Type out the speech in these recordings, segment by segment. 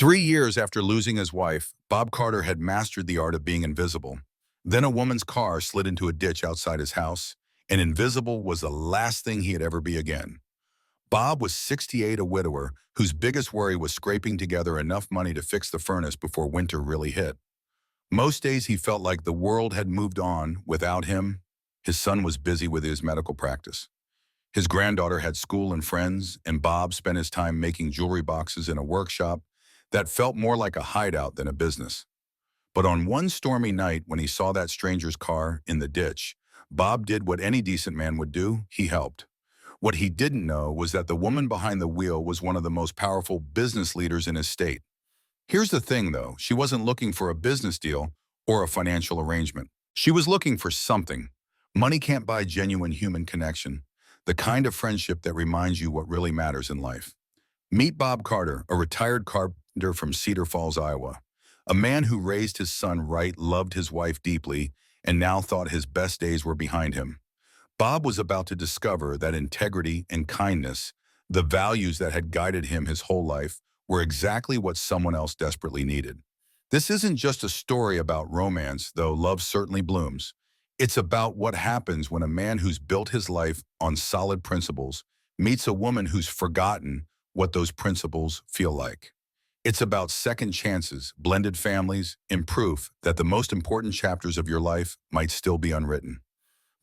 3 years after losing his wife, Bob Carter had mastered the art of being invisible. Then a woman's car slid into a ditch outside his house, and invisible was the last thing he'd ever be again. Bob was 68, a widower, whose biggest worry was scraping together enough money to fix the furnace before winter really hit. Most days he felt like the world had moved on without him. His son was busy with his medical practice. His granddaughter had school and friends, and Bob spent his time making jewelry boxes in a workshop that felt more like a hideout than a business. But on one stormy night when he saw that stranger's car in the ditch, Bob did what any decent man would do: he helped. What he didn't know was that the woman behind the wheel was one of the most powerful business leaders in his state. Here's the thing, though: she wasn't looking for a business deal or a financial arrangement. She was looking for something. Money can't buy genuine human connection, the kind of friendship that reminds you what really matters in life. Meet Bob Carter, a retired carpenter from Cedar Falls, Iowa. A man who raised his son right, loved his wife deeply, and now thought his best days were behind him. Bob was about to discover that integrity and kindness, the values that had guided him his whole life, were exactly what someone else desperately needed. This isn't just a story about romance, though love certainly blooms. It's about what happens when a man who's built his life on solid principles meets a woman who's forgotten what those principles feel like. It's about second chances, blended families, and proof that the most important chapters of your life might still be unwritten.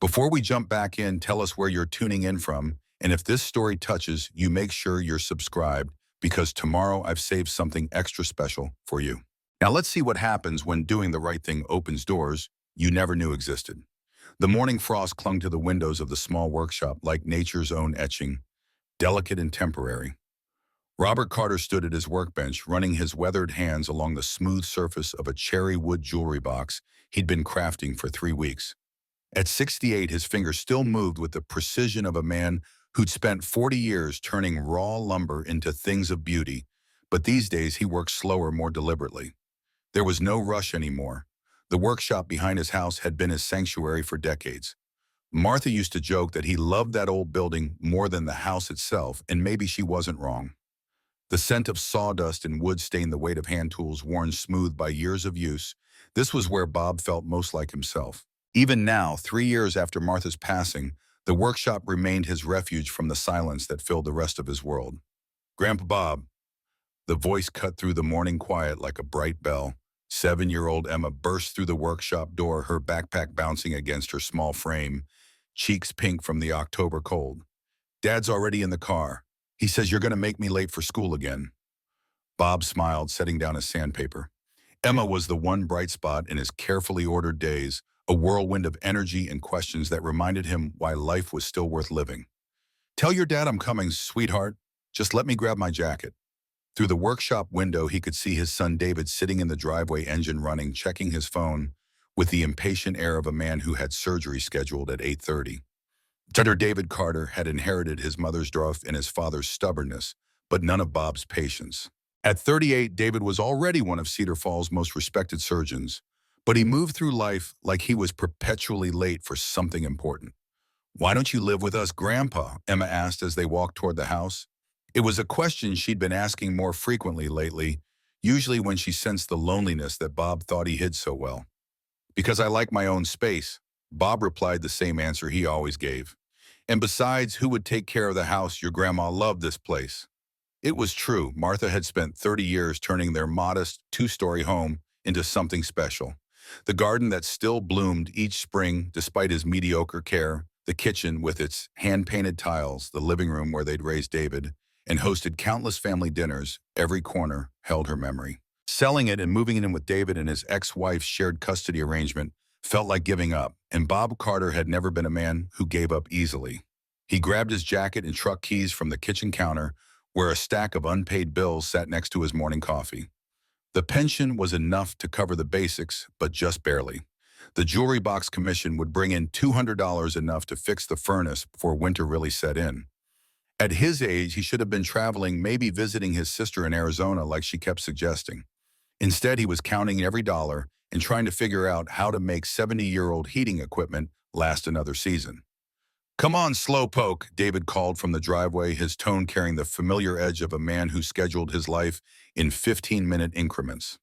Before we jump back in, tell us where you're tuning in from, and if this story touches you, make sure you're subscribed, because tomorrow I've saved something extra special for you. Now let's see what happens when doing the right thing opens doors you never knew existed. The morning frost clung to the windows of the small workshop like nature's own etching, delicate and temporary. Robert Carter stood at his workbench, running his weathered hands along the smooth surface of a cherry wood jewelry box he'd been crafting for 3 weeks. At 68, his fingers still moved with the precision of a man who'd spent 40 years turning raw lumber into things of beauty, but these days he worked slower, more deliberately. There was no rush anymore. The workshop behind his house had been his sanctuary for decades. Martha used to joke that he loved that old building more than the house itself, and maybe she wasn't wrong. The scent of sawdust and wood stained the weight of hand tools worn smooth by years of use. This was where Bob felt most like himself. Even now, 3 years after Martha's passing, the workshop remained his refuge from the silence that filled the rest of his world. "Grandpa Bob," the voice cut through the morning quiet like a bright bell. 7-year-old Emma burst through the workshop door, her backpack bouncing against her small frame, cheeks pink from the October cold. "Dad's already in the car. He says you're going to make me late for school again." Bob smiled, setting down his sandpaper. Emma was the one bright spot in his carefully ordered days, a whirlwind of energy and questions that reminded him why life was still worth living. "Tell your dad I'm coming, sweetheart. Just let me grab my jacket." Through the workshop window, he could see his son David sitting in the driveway, engine running, checking his phone with the impatient air of a man who had surgery scheduled at 8:30. Dr. David Carter had inherited his mother's drive and his father's stubbornness, but none of Bob's patience. At 38, David was already one of Cedar Falls' most respected surgeons, but he moved through life like he was perpetually late for something important. "Why don't you live with us, Grandpa?" Emma asked as they walked toward the house. It was a question she'd been asking more frequently lately, usually when she sensed the loneliness that Bob thought he hid so well. "Because I like my own space," Bob replied, the same answer he always gave. "And besides, who would take care of the house? Your grandma loved this place." It was true. Martha had spent 30 years turning their modest 2-story home into something special. The garden that still bloomed each spring despite his mediocre care, the kitchen with its hand-painted tiles, the living room where they'd raised David and hosted countless family dinners, every corner held her memory. Selling it and moving in with David and his ex-wife's shared custody arrangement felt like giving up, and Bob Carter had never been a man who gave up easily. He grabbed his jacket and truck keys from the kitchen counter, where a stack of unpaid bills sat next to his morning coffee. The pension was enough to cover the basics, but just barely. The jewelry box commission would bring in $200, enough to fix the furnace before winter really set in. At his age, he should have been traveling, maybe visiting his sister in Arizona like she kept suggesting. Instead, he was counting every dollar and trying to figure out how to make 70-year-old heating equipment last another season. "Come on, slowpoke," David called from the driveway, his tone carrying the familiar edge of a man who scheduled his life in 15-minute increments.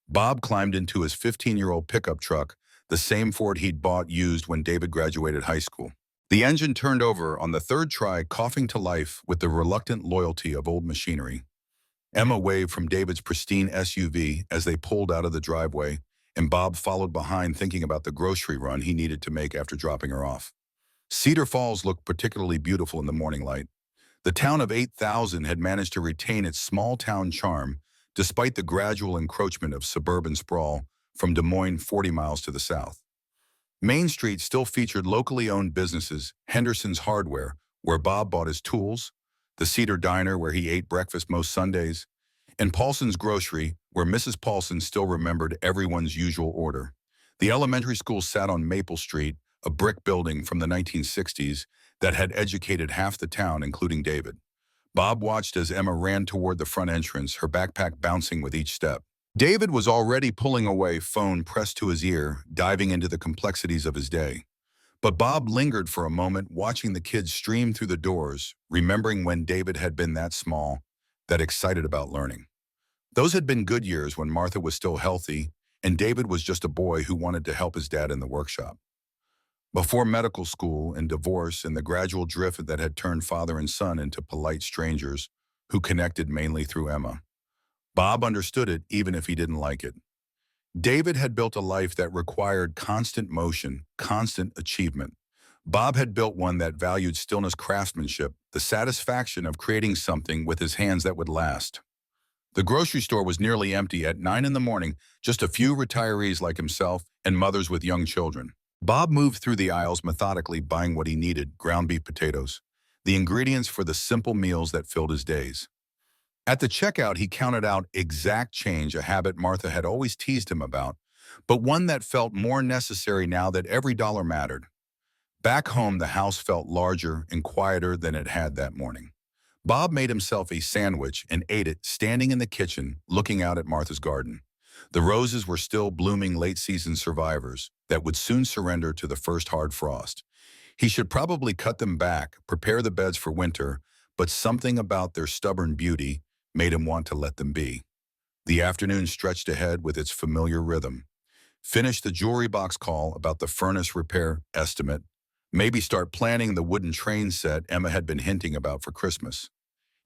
Bob climbed into his 15-year-old pickup truck, the same Ford he'd bought used when David graduated high school. The engine turned over on the third try, coughing to life with the reluctant loyalty of old machinery. Emma waved from David's pristine SUV as they pulled out of the driveway, and Bob followed behind thinking about the grocery run he needed to make after dropping her off. Cedar Falls looked particularly beautiful in the morning light. The town of 8,000 had managed to retain its small-town charm despite the gradual encroachment of suburban sprawl from Des Moines 40 miles to the south. Main Street still featured locally owned businesses, Henderson's Hardware, where Bob bought his tools, the Cedar Diner, where he ate breakfast most Sundays, and Paulson's Grocery, where Mrs. Paulson still remembered everyone's usual order. The elementary school sat on Maple Street, a brick building from the 1960s that had educated half the town, including David. Bob watched as Emma ran toward the front entrance, her backpack bouncing with each step. David was already pulling away, phone pressed to his ear, diving into the complexities of his day. But Bob lingered for a moment, watching the kids stream through the doors, remembering when David had been that small, that excited about learning. Those had been good years when Martha was still healthy, and David was just a boy who wanted to help his dad in the workshop. Before medical school and divorce and the gradual drift that had turned father and son into polite strangers who connected mainly through Emma, Bob understood it even if he didn't like it. David had built a life that required constant motion, constant achievement. Bob had built one that valued stillness, craftsmanship, the satisfaction of creating something with his hands that would last. The grocery store was nearly empty at 9 in the morning, just a few retirees like himself and mothers with young children. Bob moved through the aisles methodically, buying what he needed: ground beef, potatoes, the ingredients for the simple meals that filled his days. At the checkout, he counted out exact change, a habit Martha had always teased him about, but one that felt more necessary now that every dollar mattered. Back home, the house felt larger and quieter than it had that morning. Bob made himself a sandwich and ate it, standing in the kitchen, looking out at Martha's garden. The roses were still blooming, late-season survivors that would soon surrender to the first hard frost. He should probably cut them back, prepare the beds for winter, but something about their stubborn beauty made him want to let them be. The afternoon stretched ahead with its familiar rhythm. Finish the jewelry box call about the furnace repair estimate. Maybe start planning the wooden train set Emma had been hinting about for Christmas.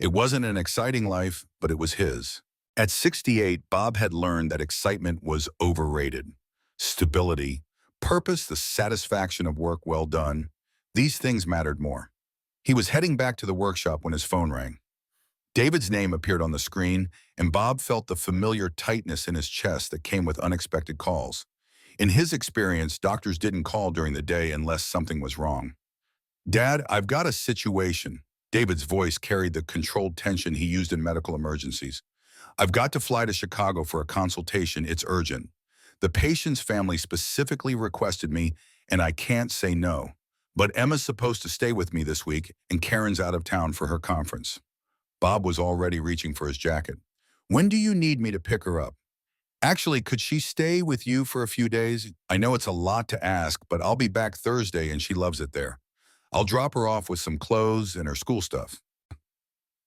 It wasn't an exciting life, but it was his. At 68, Bob had learned that excitement was overrated. Stability, purpose, the satisfaction of work well done, these things mattered more. He was heading back to the workshop when his phone rang. David's name appeared on the screen, and Bob felt the familiar tightness in his chest that came with unexpected calls. In his experience, doctors didn't call during the day unless something was wrong. "Dad, I've got a situation." David's voice carried the controlled tension he used in medical emergencies. "I've got to fly to Chicago for a consultation. It's urgent. The patient's family specifically requested me, and I can't say no. But Emma's supposed to stay with me this week, and Karen's out of town for her conference." Bob was already reaching for his jacket. "When do you need me to pick her up?" "Actually, could she stay with you for a few days? I know it's a lot to ask, but I'll be back Thursday and she loves it there. I'll drop her off with some clothes and her school stuff."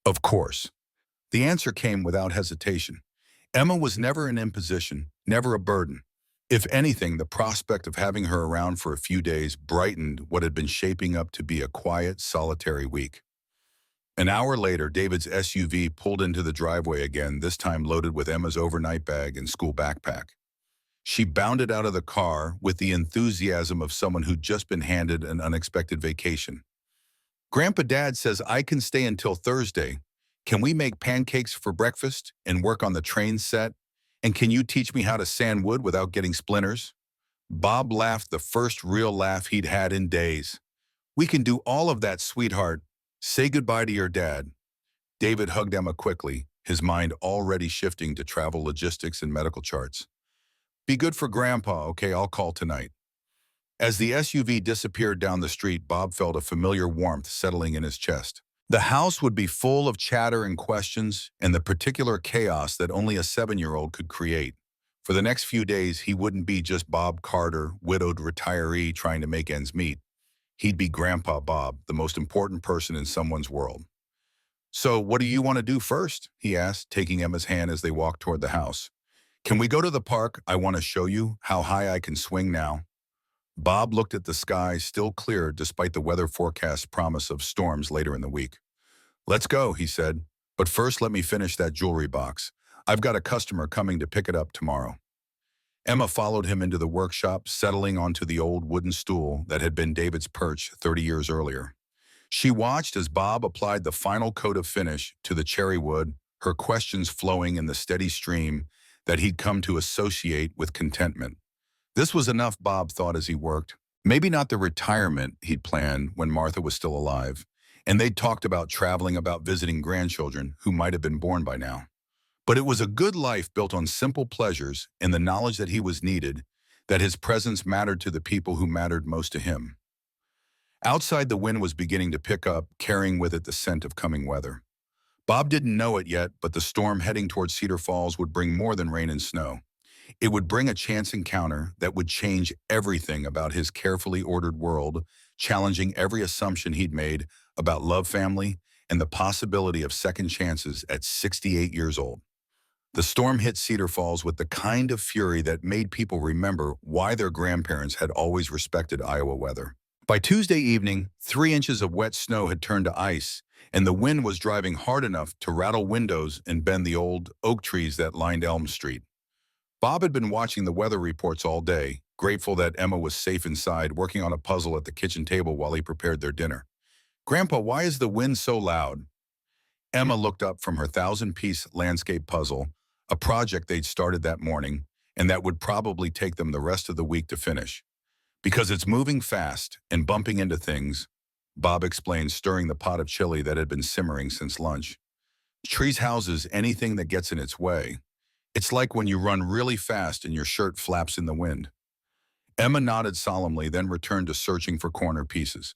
Of course. The answer came without hesitation. Emma was never an imposition, never a burden. If anything, the prospect of having her around for a few days brightened what had been shaping up to be a quiet, solitary week. An hour later, David's SUV pulled into the driveway again, this time loaded with Emma's overnight bag and school backpack. She bounded out of the car with the enthusiasm of someone who'd just been handed an unexpected vacation. "Grandpa Dad says I can stay until Thursday. Can we make pancakes for breakfast and work on the train set? And can you teach me how to sand wood without getting splinters?" Bob laughed, the first real laugh he'd had in days. "We can do all of that, sweetheart. Say goodbye to your dad." David hugged Emma quickly, his mind already shifting to travel logistics and medical charts. "Be good for Grandpa, okay? I'll call tonight." As the SUV disappeared down the street, Bob felt a familiar warmth settling in his chest. The house would be full of chatter and questions and the particular chaos that only a 7-year-old could create. For the next few days, he wouldn't be just Bob Carter, widowed retiree trying to make ends meet. He'd be Grandpa Bob, the most important person in someone's world. "So what do you want to do first?" he asked, taking Emma's hand as they walked toward the house. "Can we go to the park? I want to show you how high I can swing now." Bob looked at the sky, still clear despite the weather forecast's promise of storms later in the week. "Let's go," he said. "But first let me finish that jewelry box. I've got a customer coming to pick it up tomorrow." Emma followed him into the workshop, settling onto the old wooden stool that had been David's perch 30 years earlier. She watched as Bob applied the final coat of finish to the cherry wood, her questions flowing in the steady stream that he'd come to associate with contentment. This was enough, Bob thought as he worked. Maybe not the retirement he'd planned when Martha was still alive, and they'd talked about traveling, about visiting grandchildren who might have been born by now. But it was a good life built on simple pleasures and the knowledge that he was needed, that his presence mattered to the people who mattered most to him. Outside, the wind was beginning to pick up, carrying with it the scent of coming weather. Bob didn't know it yet, but the storm heading towards Cedar Falls would bring more than rain and snow. It would bring a chance encounter that would change everything about his carefully ordered world, challenging every assumption he'd made about love, family, and the possibility of second chances at 68 years old. The storm hit Cedar Falls with the kind of fury that made people remember why their grandparents had always respected Iowa weather. By Tuesday evening, 3 inches of wet snow had turned to ice, and the wind was driving hard enough to rattle windows and bend the old oak trees that lined Elm Street. Bob had been watching the weather reports all day, grateful that Emma was safe inside, working on a puzzle at the kitchen table while he prepared their dinner. "Grandpa, why is the wind so loud?" Emma looked up from her 1,000-piece landscape puzzle, a project they'd started that morning, and that would probably take them the rest of the week to finish. "Because it's moving fast and bumping into things," Bob explained, stirring the pot of chili that had been simmering since lunch. "Trees, houses, anything that gets in its way. It's like when you run really fast and your shirt flaps in the wind." Emma nodded solemnly, then returned to searching for corner pieces.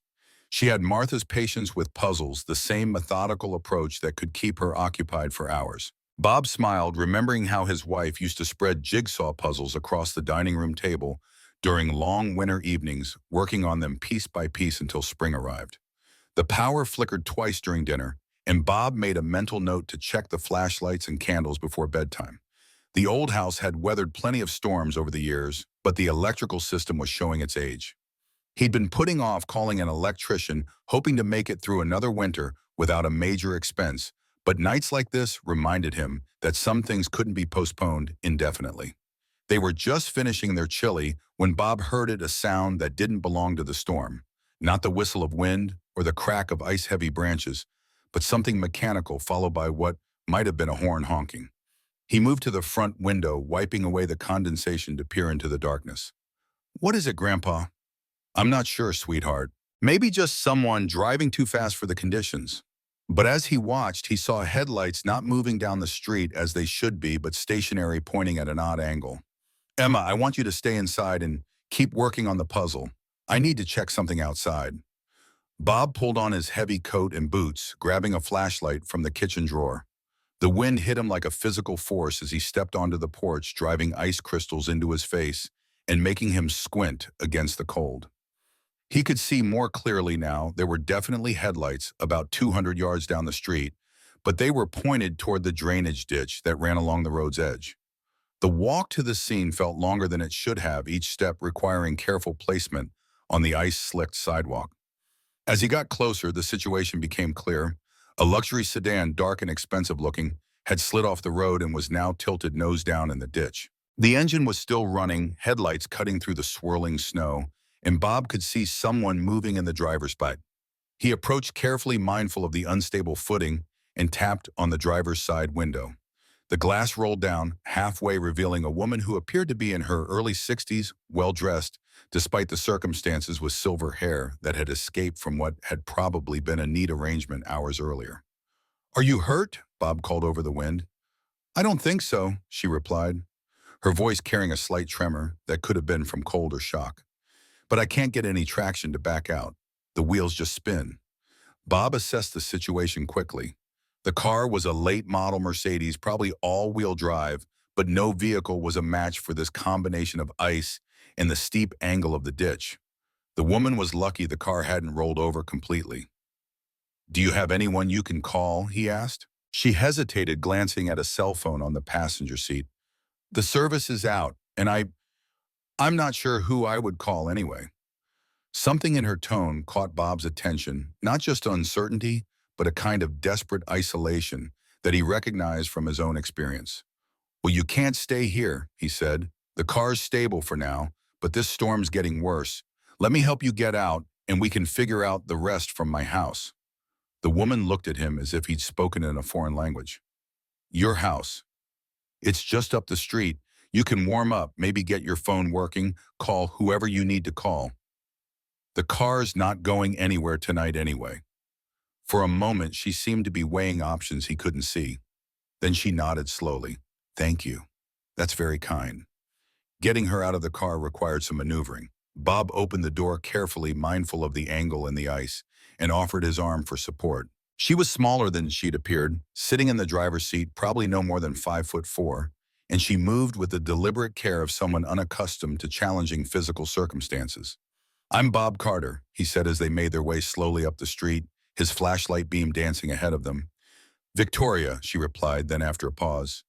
She had Martha's patience with puzzles, the same methodical approach that could keep her occupied for hours. Bob smiled, remembering how his wife used to spread jigsaw puzzles across the dining room table during long winter evenings, working on them piece by piece until spring arrived. The power flickered twice during dinner, and Bob made a mental note to check the flashlights and candles before bedtime. The old house had weathered plenty of storms over the years, but the electrical system was showing its age. He'd been putting off calling an electrician, hoping to make it through another winter without a major expense, but nights like this reminded him that some things couldn't be postponed indefinitely. They were just finishing their chili when Bob heard a sound that didn't belong to the storm. Not the whistle of wind or the crack of ice-heavy branches, but something mechanical followed by what might have been a horn honking. He moved to the front window, wiping away the condensation to peer into the darkness. "What is it, Grandpa?" "I'm not sure, sweetheart. Maybe just someone driving too fast for the conditions." But as he watched, he saw headlights not moving down the street as they should be, but stationary, pointing at an odd angle. "Emma, I want you to stay inside and keep working on the puzzle. I need to check something outside." Bob pulled on his heavy coat and boots, grabbing a flashlight from the kitchen drawer. The wind hit him like a physical force as he stepped onto the porch, driving ice crystals into his face and making him squint against the cold. He could see more clearly now. There were definitely headlights about 200 yards down the street, but they were pointed toward the drainage ditch that ran along the road's edge. The walk to the scene felt longer than it should have, each step requiring careful placement on the ice-slicked sidewalk. As he got closer, the situation became clear. A luxury sedan, dark and expensive-looking, had slid off the road and was now tilted nose down in the ditch. The engine was still running, headlights cutting through the swirling snow, and Bob could see someone moving in the driver's seat. He approached carefully, mindful of the unstable footing, and tapped on the driver's side window. The glass rolled down, halfway revealing a woman who appeared to be in her early 60s, well-dressed, despite the circumstances, with silver hair that had escaped from what had probably been a neat arrangement hours earlier. "Are you hurt?" Bob called over the wind. "I don't think so," she replied, her voice carrying a slight tremor that could have been from cold or shock. "But I can't get any traction to back out. The wheels just spin." Bob assessed the situation quickly. The car was a late-model Mercedes, probably all-wheel drive, but no vehicle was a match for this combination of ice and the steep angle of the ditch. The woman was lucky the car hadn't rolled over completely. "Do you have anyone you can call?" he asked. She hesitated, glancing at a cell phone on the passenger seat. "The service is out, and I'm not sure who I would call anyway." Something in her tone caught Bob's attention, not just uncertainty, but a kind of desperate isolation that he recognized from his own experience. "Well, you can't stay here," he said. "The car's stable for now, but this storm's getting worse. Let me help you get out, and we can figure out the rest from my house." The woman looked at him as if he'd spoken in a foreign language. "Your house. It's just up the street. You can warm up, maybe get your phone working, call whoever you need to call. The car's not going anywhere tonight anyway." For a moment, she seemed to be weighing options he couldn't see. Then she nodded slowly. "Thank you. That's very kind." Getting her out of the car required some maneuvering. Bob opened the door carefully, mindful of the angle in the ice, and offered his arm for support. She was smaller than she'd appeared, sitting in the driver's seat, probably no more than 5'4", and she moved with the deliberate care of someone unaccustomed to challenging physical circumstances. "I'm Bob Carter," he said as they made their way slowly up the street, his flashlight beam dancing ahead of them. "Victoria," she replied, then after a pause,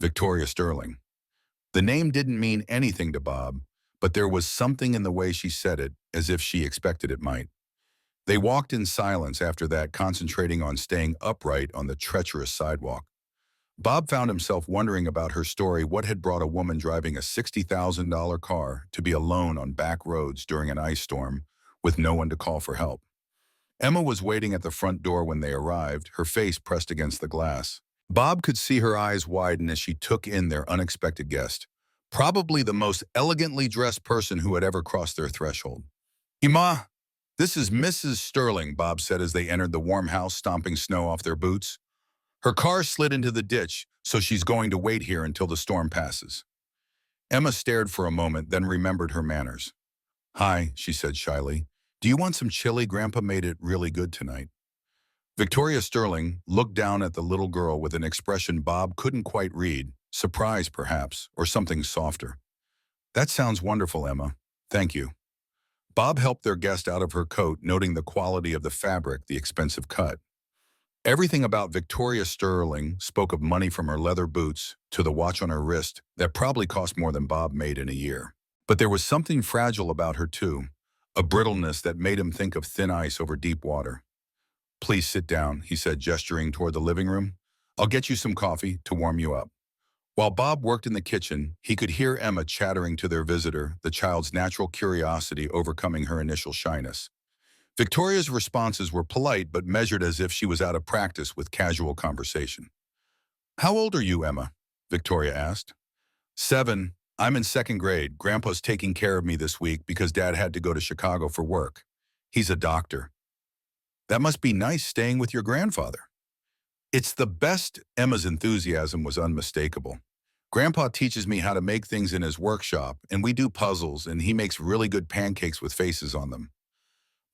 "Victoria Sterling." The name didn't mean anything to Bob, but there was something in the way she said it, as if she expected it might. They walked in silence after that, concentrating on staying upright on the treacherous sidewalk. Bob found himself wondering about her story. What had brought a woman driving a $60,000 car to be alone on back roads during an ice storm with no one to call for help? Emma was waiting at the front door when they arrived, her face pressed against the glass. Bob could see her eyes widen as she took in their unexpected guest, probably the most elegantly dressed person who had ever crossed their threshold. "Emma, this is Mrs. Sterling," Bob said as they entered the warm house, stomping snow off their boots. "Her car slid into the ditch, so she's going to wait here until the storm passes." Emma stared for a moment, then remembered her manners. "Hi," she said shyly. "Do you want some chili? Grandpa made it really good tonight." Victoria Sterling looked down at the little girl with an expression Bob couldn't quite read, surprise perhaps, or something softer. "That sounds wonderful, Emma. Thank you." Bob helped their guest out of her coat, noting the quality of the fabric, the expensive cut. Everything about Victoria Sterling spoke of money, from her leather boots to the watch on her wrist that probably cost more than Bob made in a year. But there was something fragile about her too, a brittleness that made him think of thin ice over deep water. "Please sit down," he said, gesturing toward the living room. "I'll get you some coffee to warm you up." While Bob worked in the kitchen, he could hear Emma chattering to their visitor, the child's natural curiosity overcoming her initial shyness. Victoria's responses were polite but measured, as if she was out of practice with casual conversation. "How old are you, Emma?" Victoria asked. "7. I'm in second grade. Grandpa's taking care of me this week because Dad had to go to Chicago for work. He's a doctor." "That must be nice, staying with your grandfather." "It's the best." Emma's enthusiasm was unmistakable. "Grandpa teaches me how to make things in his workshop, and we do puzzles, and he makes really good pancakes with faces on them."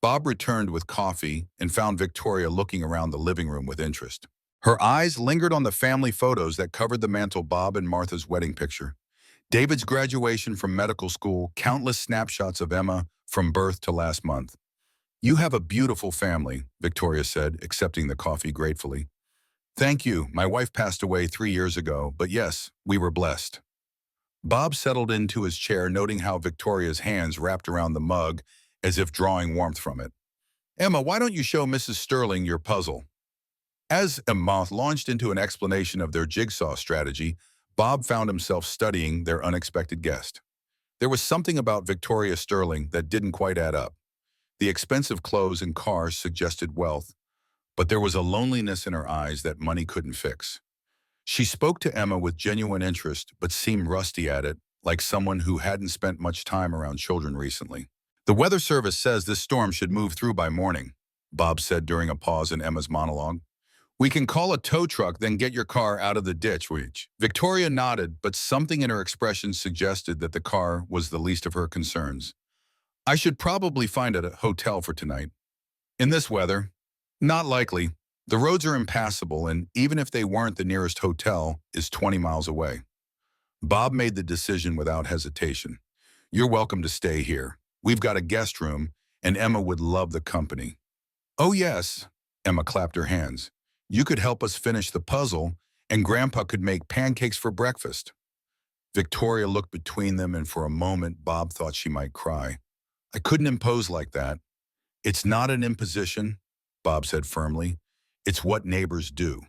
Bob returned with coffee and found Victoria looking around the living room with interest. Her eyes lingered on the family photos that covered the mantel: Bob and Martha's wedding picture, David's graduation from medical school, countless snapshots of Emma from birth to last month. "You have a beautiful family," Victoria said, accepting the coffee gratefully. "Thank you. My wife passed away 3 years ago, but yes, we were blessed." Bob settled into his chair, noting how Victoria's hands wrapped around the mug as if drawing warmth from it. "Emma, why don't you show Mrs. Sterling your puzzle?" As Emma launched into an explanation of their jigsaw strategy, Bob found himself studying their unexpected guest. There was something about Victoria Sterling that didn't quite add up. The expensive clothes and cars suggested wealth, but there was a loneliness in her eyes that money couldn't fix. She spoke to Emma with genuine interest, but seemed rusty at it, like someone who hadn't spent much time around children recently. "The weather service says this storm should move through by morning," Bob said during a pause in Emma's monologue. "We can call a tow truck, then get your car out of the ditch." Victoria nodded, but something in her expression suggested that the car was the least of her concerns. "I should probably find a hotel for tonight." "In this weather? Not likely. The roads are impassable, and even if they weren't, the nearest hotel is 20 miles away." Bob made the decision without hesitation. "You're welcome to stay here. We've got a guest room, and Emma would love the company." "Oh, yes." Emma clapped her hands. "You could help us finish the puzzle, and Grandpa could make pancakes for breakfast." Victoria looked between them, and for a moment, Bob thought she might cry. "I couldn't impose like that." "It's not an imposition," Bob said firmly. "It's what neighbors do."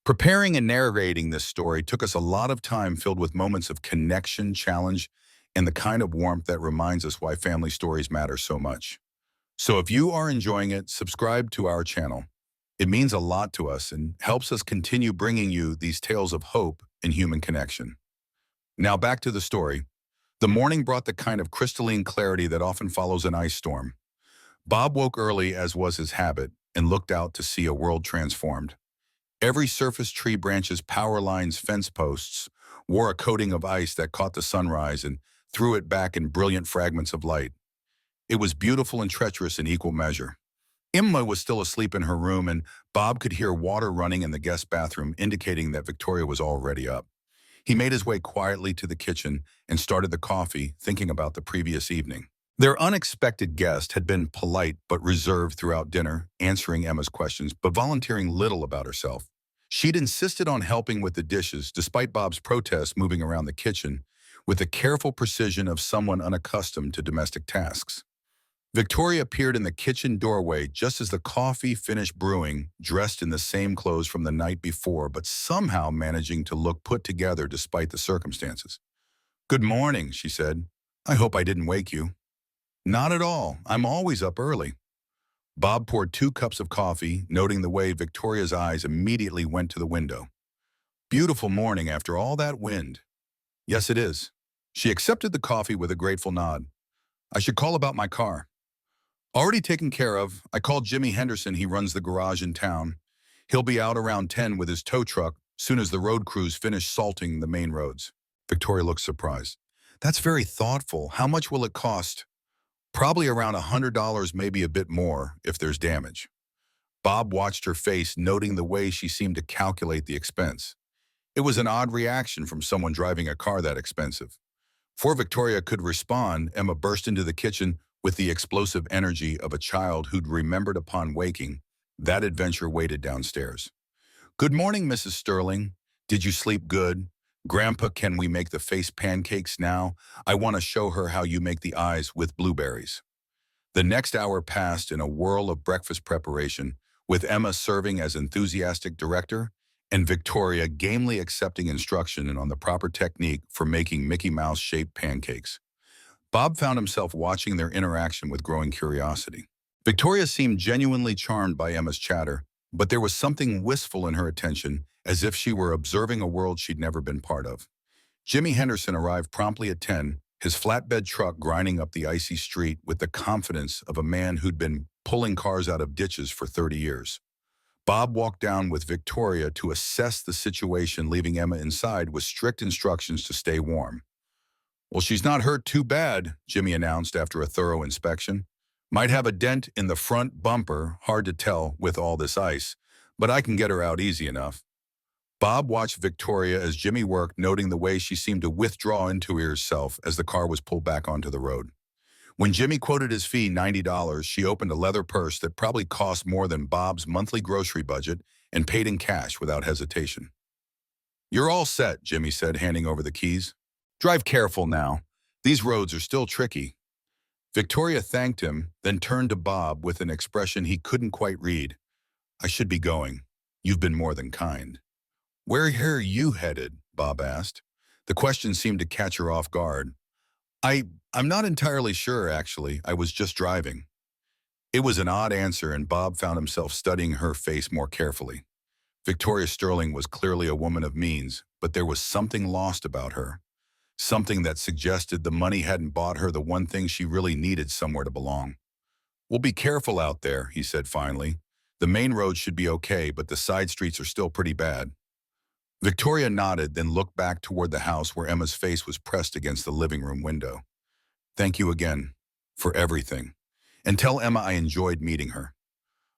Preparing and narrating this story took us a lot of time filled with moments of connection, challenge, and the kind of warmth that reminds us why family stories matter so much. So if you are enjoying it, subscribe to our channel. It means a lot to us and helps us continue bringing you these tales of hope and human connection. Now back to the story. The morning brought the kind of crystalline clarity that often follows an ice storm. Bob woke early, as was his habit, and looked out to see a world transformed. Every surface, tree branches, power lines, fence posts wore a coating of ice that caught the sunrise and threw it back in brilliant fragments of light. It was beautiful and treacherous in equal measure. Emma was still asleep in her room, and Bob could hear water running in the guest bathroom, indicating that Victoria was already up. He made his way quietly to the kitchen and started the coffee, thinking about the previous evening. Their unexpected guest had been polite but reserved throughout dinner, answering Emma's questions but volunteering little about herself. She'd insisted on helping with the dishes, despite Bob's protests, moving around the kitchen with the careful precision of someone unaccustomed to domestic tasks. Victoria appeared in the kitchen doorway just as the coffee finished brewing, dressed in the same clothes from the night before, but somehow managing to look put together despite the circumstances. "Good morning," she said. "I hope I didn't wake you." "Not at all. I'm always up early." Bob poured 2 cups of coffee, noting the way Victoria's eyes immediately went to the window. "Beautiful morning after all that wind." "Yes, it is." She accepted the coffee with a grateful nod. "I should call about my car." "Already taken care of. I called Jimmy Henderson. He runs the garage in town. He'll be out around 10 with his tow truck, soon as the road crews finish salting the main roads." Victoria looked surprised. "That's very thoughtful. How much will it cost?" "Probably around $100, maybe a bit more, if there's damage." Bob watched her face, noting the way she seemed to calculate the expense. It was an odd reaction from someone driving a car that expensive. Before Victoria could respond, Emma burst into the kitchen with the explosive energy of a child who'd remembered upon waking that adventure waited downstairs. "Good morning, Mrs. Sterling. Did you sleep good? Grandpa, can we make the face pancakes now? I want to show her how you make the eyes with blueberries." The next hour passed in a whirl of breakfast preparation, with Emma serving as enthusiastic director and Victoria gamely accepting instruction on the proper technique for making Mickey Mouse-shaped pancakes. Bob found himself watching their interaction with growing curiosity. Victoria seemed genuinely charmed by Emma's chatter, but there was something wistful in her attention, as if she were observing a world she'd never been part of. Jimmy Henderson arrived promptly at 10, his flatbed truck grinding up the icy street with the confidence of a man who'd been pulling cars out of ditches for 30 years. Bob walked down with Victoria to assess the situation, leaving Emma inside with strict instructions to stay warm. "Well, she's not hurt too bad," Jimmy announced after a thorough inspection. "Might have a dent in the front bumper, hard to tell with all this ice, but I can get her out easy enough." Bob watched Victoria as Jimmy worked, noting the way she seemed to withdraw into herself as the car was pulled back onto the road. When Jimmy quoted his fee, $90, she opened a leather purse that probably cost more than Bob's monthly grocery budget and paid in cash without hesitation. "You're all set," Jimmy said, handing over the keys. "Drive careful now. These roads are still tricky." Victoria thanked him, then turned to Bob with an expression he couldn't quite read. "I should be going. You've been more than kind." "Where are you headed?" Bob asked. The question seemed to catch her off guard. I'm not entirely sure, actually. I was just driving." It was an odd answer, and Bob found himself studying her face more carefully. Victoria Sterling was clearly a woman of means, but there was something lost about her. Something that suggested the money hadn't bought her the one thing she really needed: somewhere to belong. "We'll be careful out there," he said finally. "The main road should be okay, but the side streets are still pretty bad." Victoria nodded, then looked back toward the house where Emma's face was pressed against the living room window. "Thank you again for everything. And tell Emma I enjoyed meeting her."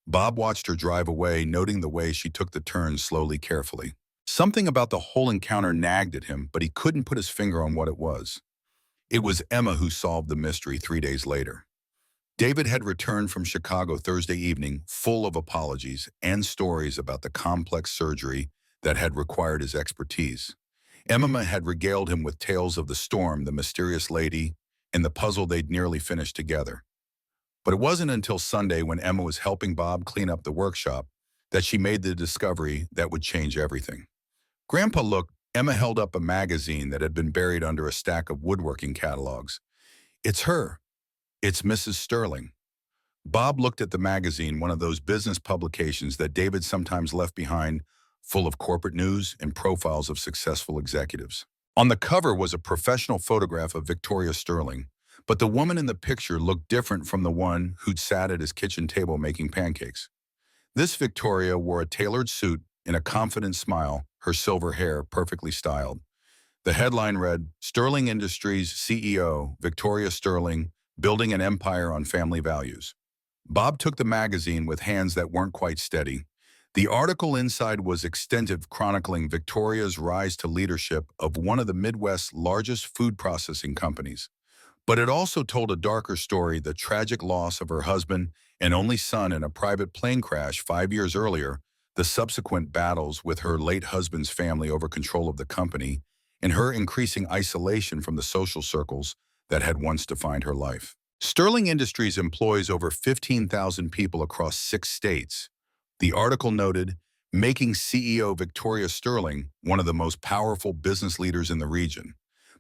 Bob watched her drive away, noting the way she took the turns slowly, carefully. Something about the whole encounter nagged at him, but he couldn't put his finger on what it was. It was Emma who solved the mystery 3 days later. David had returned from Chicago Thursday evening full of apologies and stories about the complex surgery that had required his expertise. Emma had regaled him with tales of the storm, the mysterious lady, and the puzzle they'd nearly finished together. But it wasn't until Sunday, when Emma was helping Bob clean up the workshop, that she made the discovery that would change everything. Grandpa looked. Emma held up a magazine that had been buried under a stack of woodworking catalogs. It's her. It's Mrs. Sterling. Bob looked at the magazine, one of those business publications that David sometimes left behind, full of corporate news and profiles of successful executives. On the cover was a professional photograph of Victoria Sterling, but the woman in the picture looked different from the one who'd sat at his kitchen table making pancakes. This Victoria wore a tailored suit and a confident smile, her silver hair perfectly styled. The headline read, "Sterling Industries CEO, Victoria Sterling, building an empire on family values." Bob took the magazine with hands that weren't quite steady. The article inside was extensive, chronicling Victoria's rise to leadership of one of the Midwest's largest food processing companies. But it also told a darker story, the tragic loss of her husband and only son in a private plane crash 5 years earlier, the subsequent battles with her late husband's family over control of the company, and her increasing isolation from the social circles that had once defined her life. Sterling Industries employs over 15,000 people across 6 states. The article noted, making CEO Victoria Sterling one of the most powerful business leaders in the region.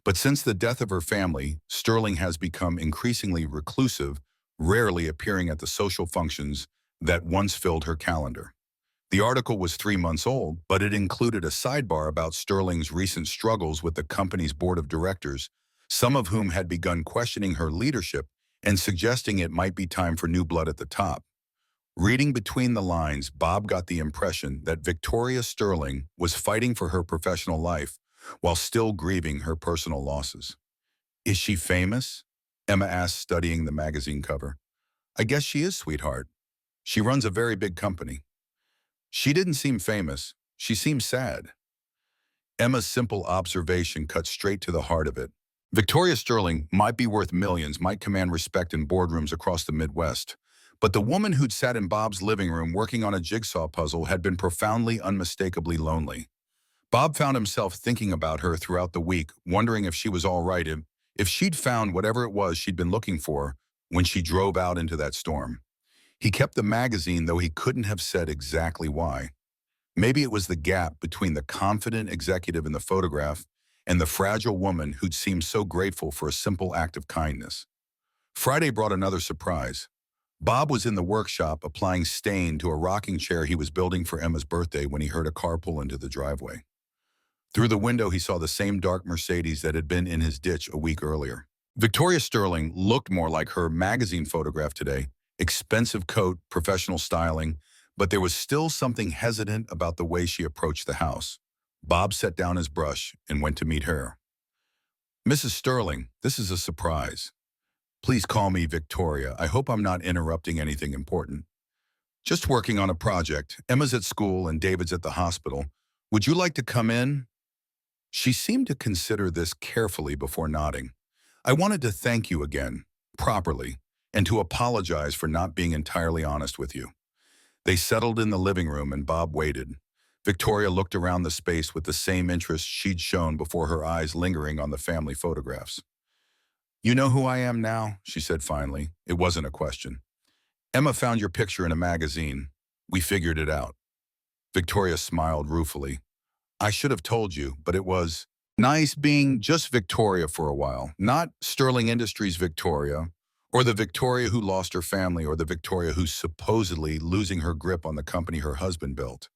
But since the death of her family, Sterling has become increasingly reclusive, rarely appearing at the social functions that once filled her calendar. The article was 3 months old, but it included a sidebar about Sterling's recent struggles with the company's board of directors, some of whom had begun questioning her leadership and suggesting it might be time for new blood at the top. Reading between the lines, Bob got the impression that Victoria Sterling was fighting for her professional life while still grieving her personal losses. "Is she famous?" Emma asked, studying the magazine cover. "I guess she is, sweetheart. She runs a very big company." "She didn't seem famous. She seemed sad." Emma's simple observation cut straight to the heart of it. Victoria Sterling might be worth millions, might command respect in boardrooms across the Midwest, but the woman who'd sat in Bob's living room working on a jigsaw puzzle had been profoundly, unmistakably lonely. Bob found himself thinking about her throughout the week, wondering if she was all right, if she'd found whatever it was she'd been looking for when she drove out into that storm. He kept the magazine, though he couldn't have said exactly why. Maybe it was the gap between the confident executive in the photograph and the fragile woman who'd seemed so grateful for a simple act of kindness. Friday brought another surprise. Bob was in the workshop applying stain to a rocking chair he was building for Emma's birthday when he heard a car pull into the driveway. Through the window, he saw the same dark Mercedes that had been in his ditch a week earlier. Victoria Sterling looked more like her magazine photograph today. Expensive coat, professional styling, but there was still something hesitant about the way she approached the house. Bob set down his brush and went to meet her. "Mrs. Sterling, this is a surprise. Please call me Victoria. I hope I'm not interrupting anything important." "Just working on a project. Emma's at school and David's at the hospital. Would you like to come in?" She seemed to consider this carefully before nodding. "I wanted to thank you again, properly, and to apologize for not being entirely honest with you." They settled in the living room and Bob waited. Victoria looked around the space with the same interest she'd shown before, her eyes lingering on the family photographs. "You know who I am now?" she said finally. It wasn't a question. "Emma found your picture in a magazine. We figured it out." Victoria smiled ruefully. "I should have told you, but it was nice being just Victoria for a while. Not Sterling Industries Victoria, or the Victoria who lost her family, or the Victoria who's supposedly losing her grip on the company her husband built.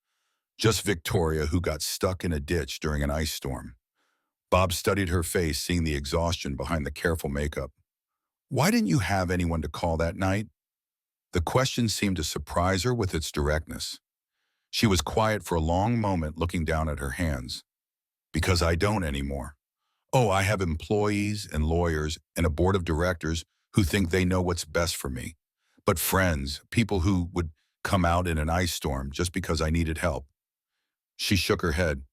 Just Victoria who got stuck in a ditch during an ice storm." Bob studied her face, seeing the exhaustion behind the careful makeup. "Why didn't you have anyone to call that night?" The question seemed to surprise her with its directness. She was quiet for a long moment, looking down at her hands. "Because I don't anymore. Oh, I have employees and lawyers and a board of directors who think they know what's best for me. But friends, people who would come out in an ice storm just because I needed help." She shook her head.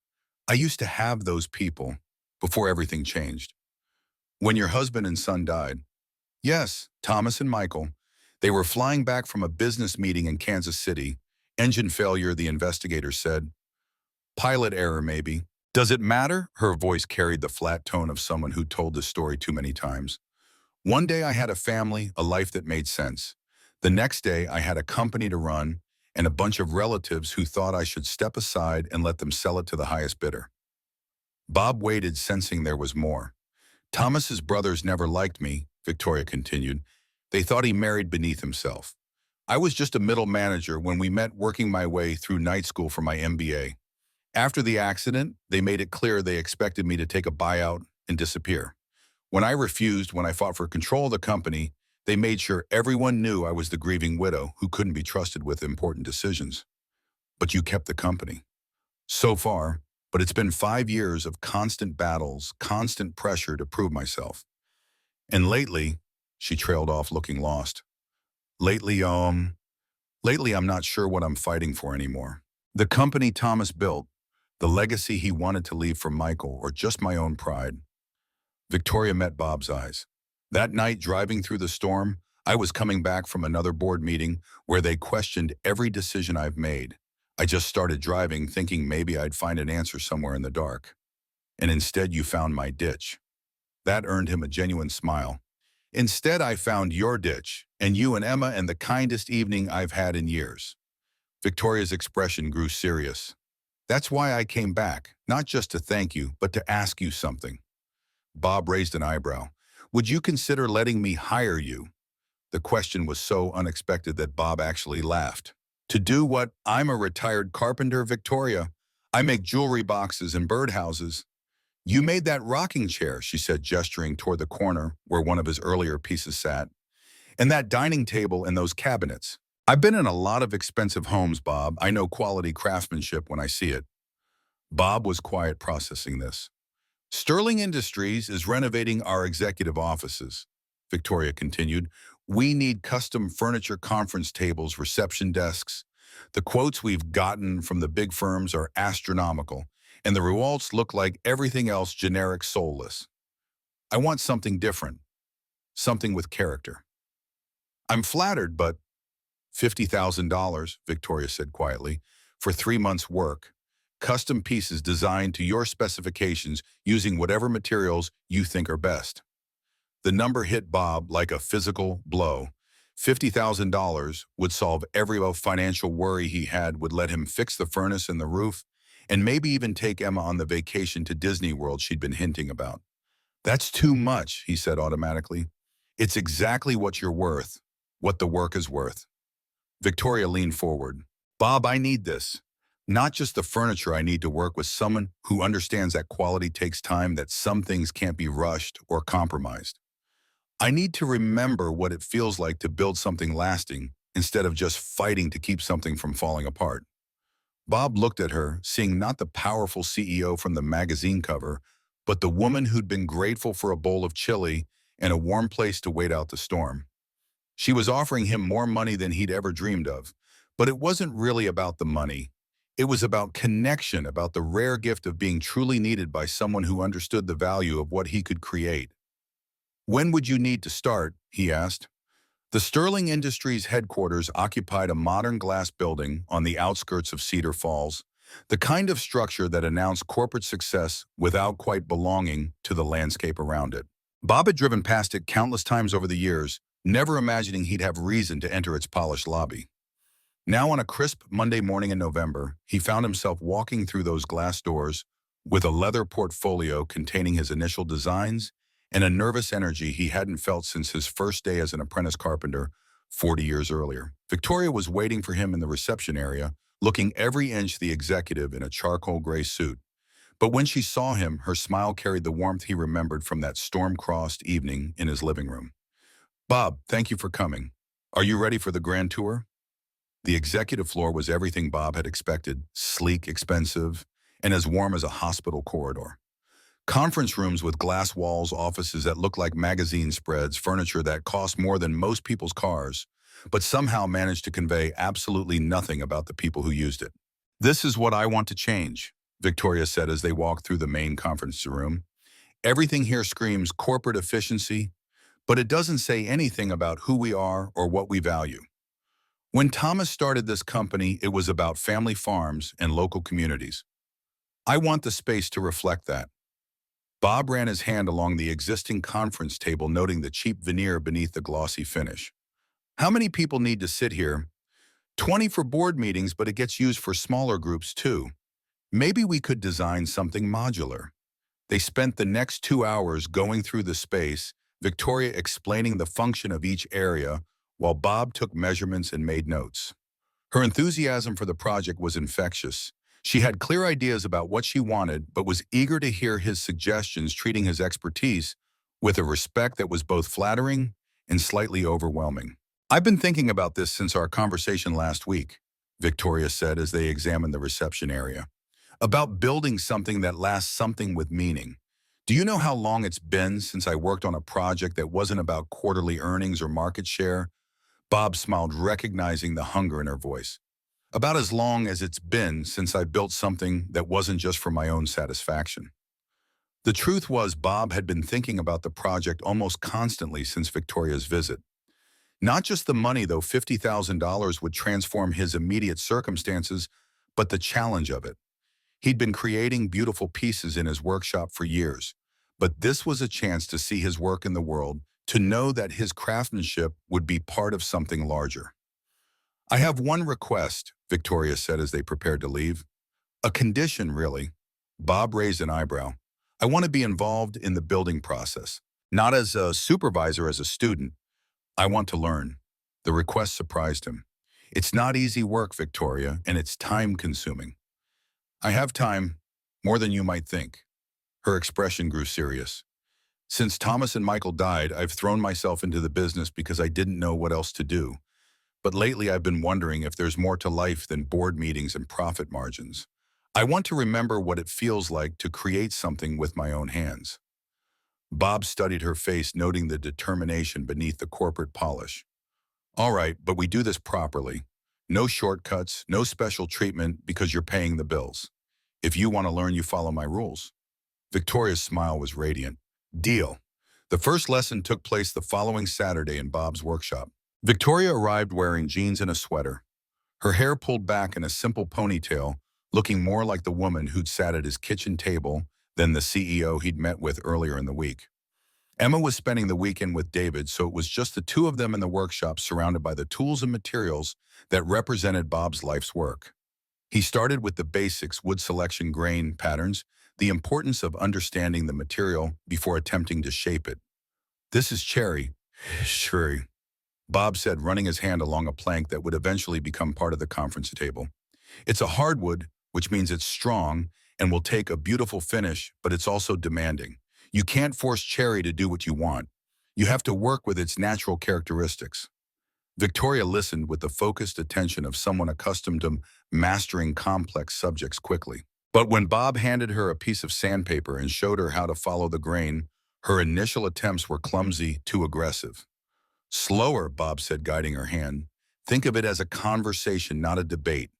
"I used to have those people before everything changed." "When your husband and son died?" "Yes, Thomas and Michael. They were flying back from a business meeting in Kansas City. Engine failure, the investigator said. Pilot error, maybe. Does it matter? Her voice carried the flat tone of someone who told this story too many times. One day I had a family, a life that made sense. The next day I had a company to run and a bunch of relatives who thought I should step aside and let them sell it to the highest bidder. Bob waited, sensing there was more. Thomas's brothers never liked me, Victoria continued. They thought he married beneath himself. I was just a middle manager when we met, working my way through night school for my MBA. After the accident, they made it clear they expected me to take a buyout and disappear. When I refused, when I fought for control of the company, they made sure everyone knew I was the grieving widow who couldn't be trusted with important decisions. But you kept the company. So far, but it's been 5 years of constant battles, constant pressure to prove myself. And lately, she trailed off looking lost. Lately, I'm not sure what I'm fighting for anymore. The company Thomas built, the legacy he wanted to leave for Michael, or just my own pride. Victoria met Bob's eyes. That night, driving through the storm, I was coming back from another board meeting where they questioned every decision I've made. I just started driving, thinking maybe I'd find an answer somewhere in the dark. And instead, you found my ditch. That earned him a genuine smile. Instead, I found your ditch, and you and Emma, and the kindest evening I've had in years. Victoria's expression grew serious. That's why I came back, not just to thank you, but to ask you something. Bob raised an eyebrow. Would you consider letting me hire you? The question was so unexpected that Bob actually laughed. To do what? I'm a retired carpenter, Victoria. I make jewelry boxes and birdhouses. You made that rocking chair, she said, gesturing toward the corner where one of his earlier pieces sat. And that dining table and those cabinets. I've been in a lot of expensive homes, Bob. I know quality craftsmanship when I see it. Bob was quiet, processing this. Sterling Industries is renovating our executive offices, Victoria continued. We need custom furniture, conference tables, reception desks. The quotes we've gotten from the big firms are astronomical, and the results look like everything else, generic, soulless. I want something different, something with character. I'm flattered, but $50,000, Victoria said quietly, for 3 months' work. Custom pieces designed to your specifications using whatever materials you think are best. The number hit Bob like a physical blow. $50,000 would solve every financial worry he had, would let him fix the furnace and the roof, and maybe even take Emma on the vacation to Disney World she'd been hinting about. That's too much, he said automatically. It's exactly what you're worth, what the work is worth. Victoria leaned forward. Bob, I need this. Not just the furniture. I need to work with someone who understands that quality takes time, that some things can't be rushed or compromised. I need to remember what it feels like to build something lasting instead of just fighting to keep something from falling apart. Bob looked at her, seeing not the powerful CEO from the magazine cover, but the woman who'd been grateful for a bowl of chili and a warm place to wait out the storm. She was offering him more money than he'd ever dreamed of, but it wasn't really about the money. It was about connection, about the rare gift of being truly needed by someone who understood the value of what he could create. When would you need to start? He asked. The Sterling Industries headquarters occupied a modern glass building on the outskirts of Cedar Falls, the kind of structure that announced corporate success without quite belonging to the landscape around it. Bob had driven past it countless times over the years, never imagining he'd have reason to enter its polished lobby. Now, on a crisp Monday morning in November, he found himself walking through those glass doors with a leather portfolio containing his initial designs and a nervous energy he hadn't felt since his first day as an apprentice carpenter 40 years earlier. Victoria was waiting for him in the reception area, looking every inch the executive in a charcoal gray suit. But when she saw him, her smile carried the warmth he remembered from that storm-crossed evening in his living room. Bob, thank you for coming. Are you ready for the grand tour? The executive floor was everything Bob had expected, sleek, expensive, and as warm as a hospital corridor. Conference rooms with glass walls, offices that looked like magazine spreads, furniture that cost more than most people's cars, but somehow managed to convey absolutely nothing about the people who used it. This is what I want to change, Victoria said as they walked through the main conference room. Everything here screams corporate efficiency, but it doesn't say anything about who we are or what we value. When Thomas started this company, it was about family farms and local communities. I want the space to reflect that. Bob ran his hand along the existing conference table, noting the cheap veneer beneath the glossy finish. How many people need to sit here? 20 for board meetings, but it gets used for smaller groups too. Maybe we could design something modular. They spent the next 2 hours going through the space, Victoria explaining the function of each area, while Bob took measurements and made notes. Her enthusiasm for the project was infectious. She had clear ideas about what she wanted, but was eager to hear his suggestions, treating his expertise with a respect that was both flattering and slightly overwhelming. I've been thinking about this since our conversation last week, Victoria said as they examined the reception area. About building something that lasts, something with meaning. Do you know how long it's been since I worked on a project that wasn't about quarterly earnings or market share? Bob smiled, recognizing the hunger in her voice. About as long as it's been since I built something that wasn't just for my own satisfaction. The truth was, Bob had been thinking about the project almost constantly since Victoria's visit. Not just the money, though $50,000 would transform his immediate circumstances, but the challenge of it. He'd been creating beautiful pieces in his workshop for years, but this was a chance to see his work in the world, to know that his craftsmanship would be part of something larger. I have one request, Victoria said as they prepared to leave. A condition, really. Bob raised an eyebrow. I want to be involved in the building process, not as a supervisor, as a student. I want to learn. The request surprised him. It's not easy work, Victoria, and it's time-consuming. I have time, more than you might think. Her expression grew serious. Since Thomas and Michael died, I've thrown myself into the business because I didn't know what else to do. But lately I've been wondering if there's more to life than board meetings and profit margins. I want to remember what it feels like to create something with my own hands. Bob studied her face, noting the determination beneath the corporate polish. All right, but we do this properly. No shortcuts, no special treatment because you're paying the bills. If you want to learn, you follow my rules. Victoria's smile was radiant. Deal. The first lesson took place the following Saturday in Bob's workshop. Victoria arrived wearing jeans and a sweater, her hair pulled back in a simple ponytail, looking more like the woman who'd sat at his kitchen table than the CEO he'd met with earlier in the week. Emma was spending the weekend with David, so it was just the two of them in the workshop, surrounded by the tools and materials that represented Bob's life's work. He started with the basics: wood selection, grain patterns, the importance of understanding the material before attempting to shape it. This is cherry. Sure, Bob said, running his hand along a plank that would eventually become part of the conference table. It's a hardwood, which means it's strong and will take a beautiful finish, but it's also demanding. You can't force cherry to do what you want. You have to work with its natural characteristics. Victoria listened with the focused attention of someone accustomed to mastering complex subjects quickly. But when Bob handed her a piece of sandpaper and showed her how to follow the grain, her initial attempts were clumsy, too aggressive. Slower, Bob said, guiding her hand. Think of it as a conversation, not a debate.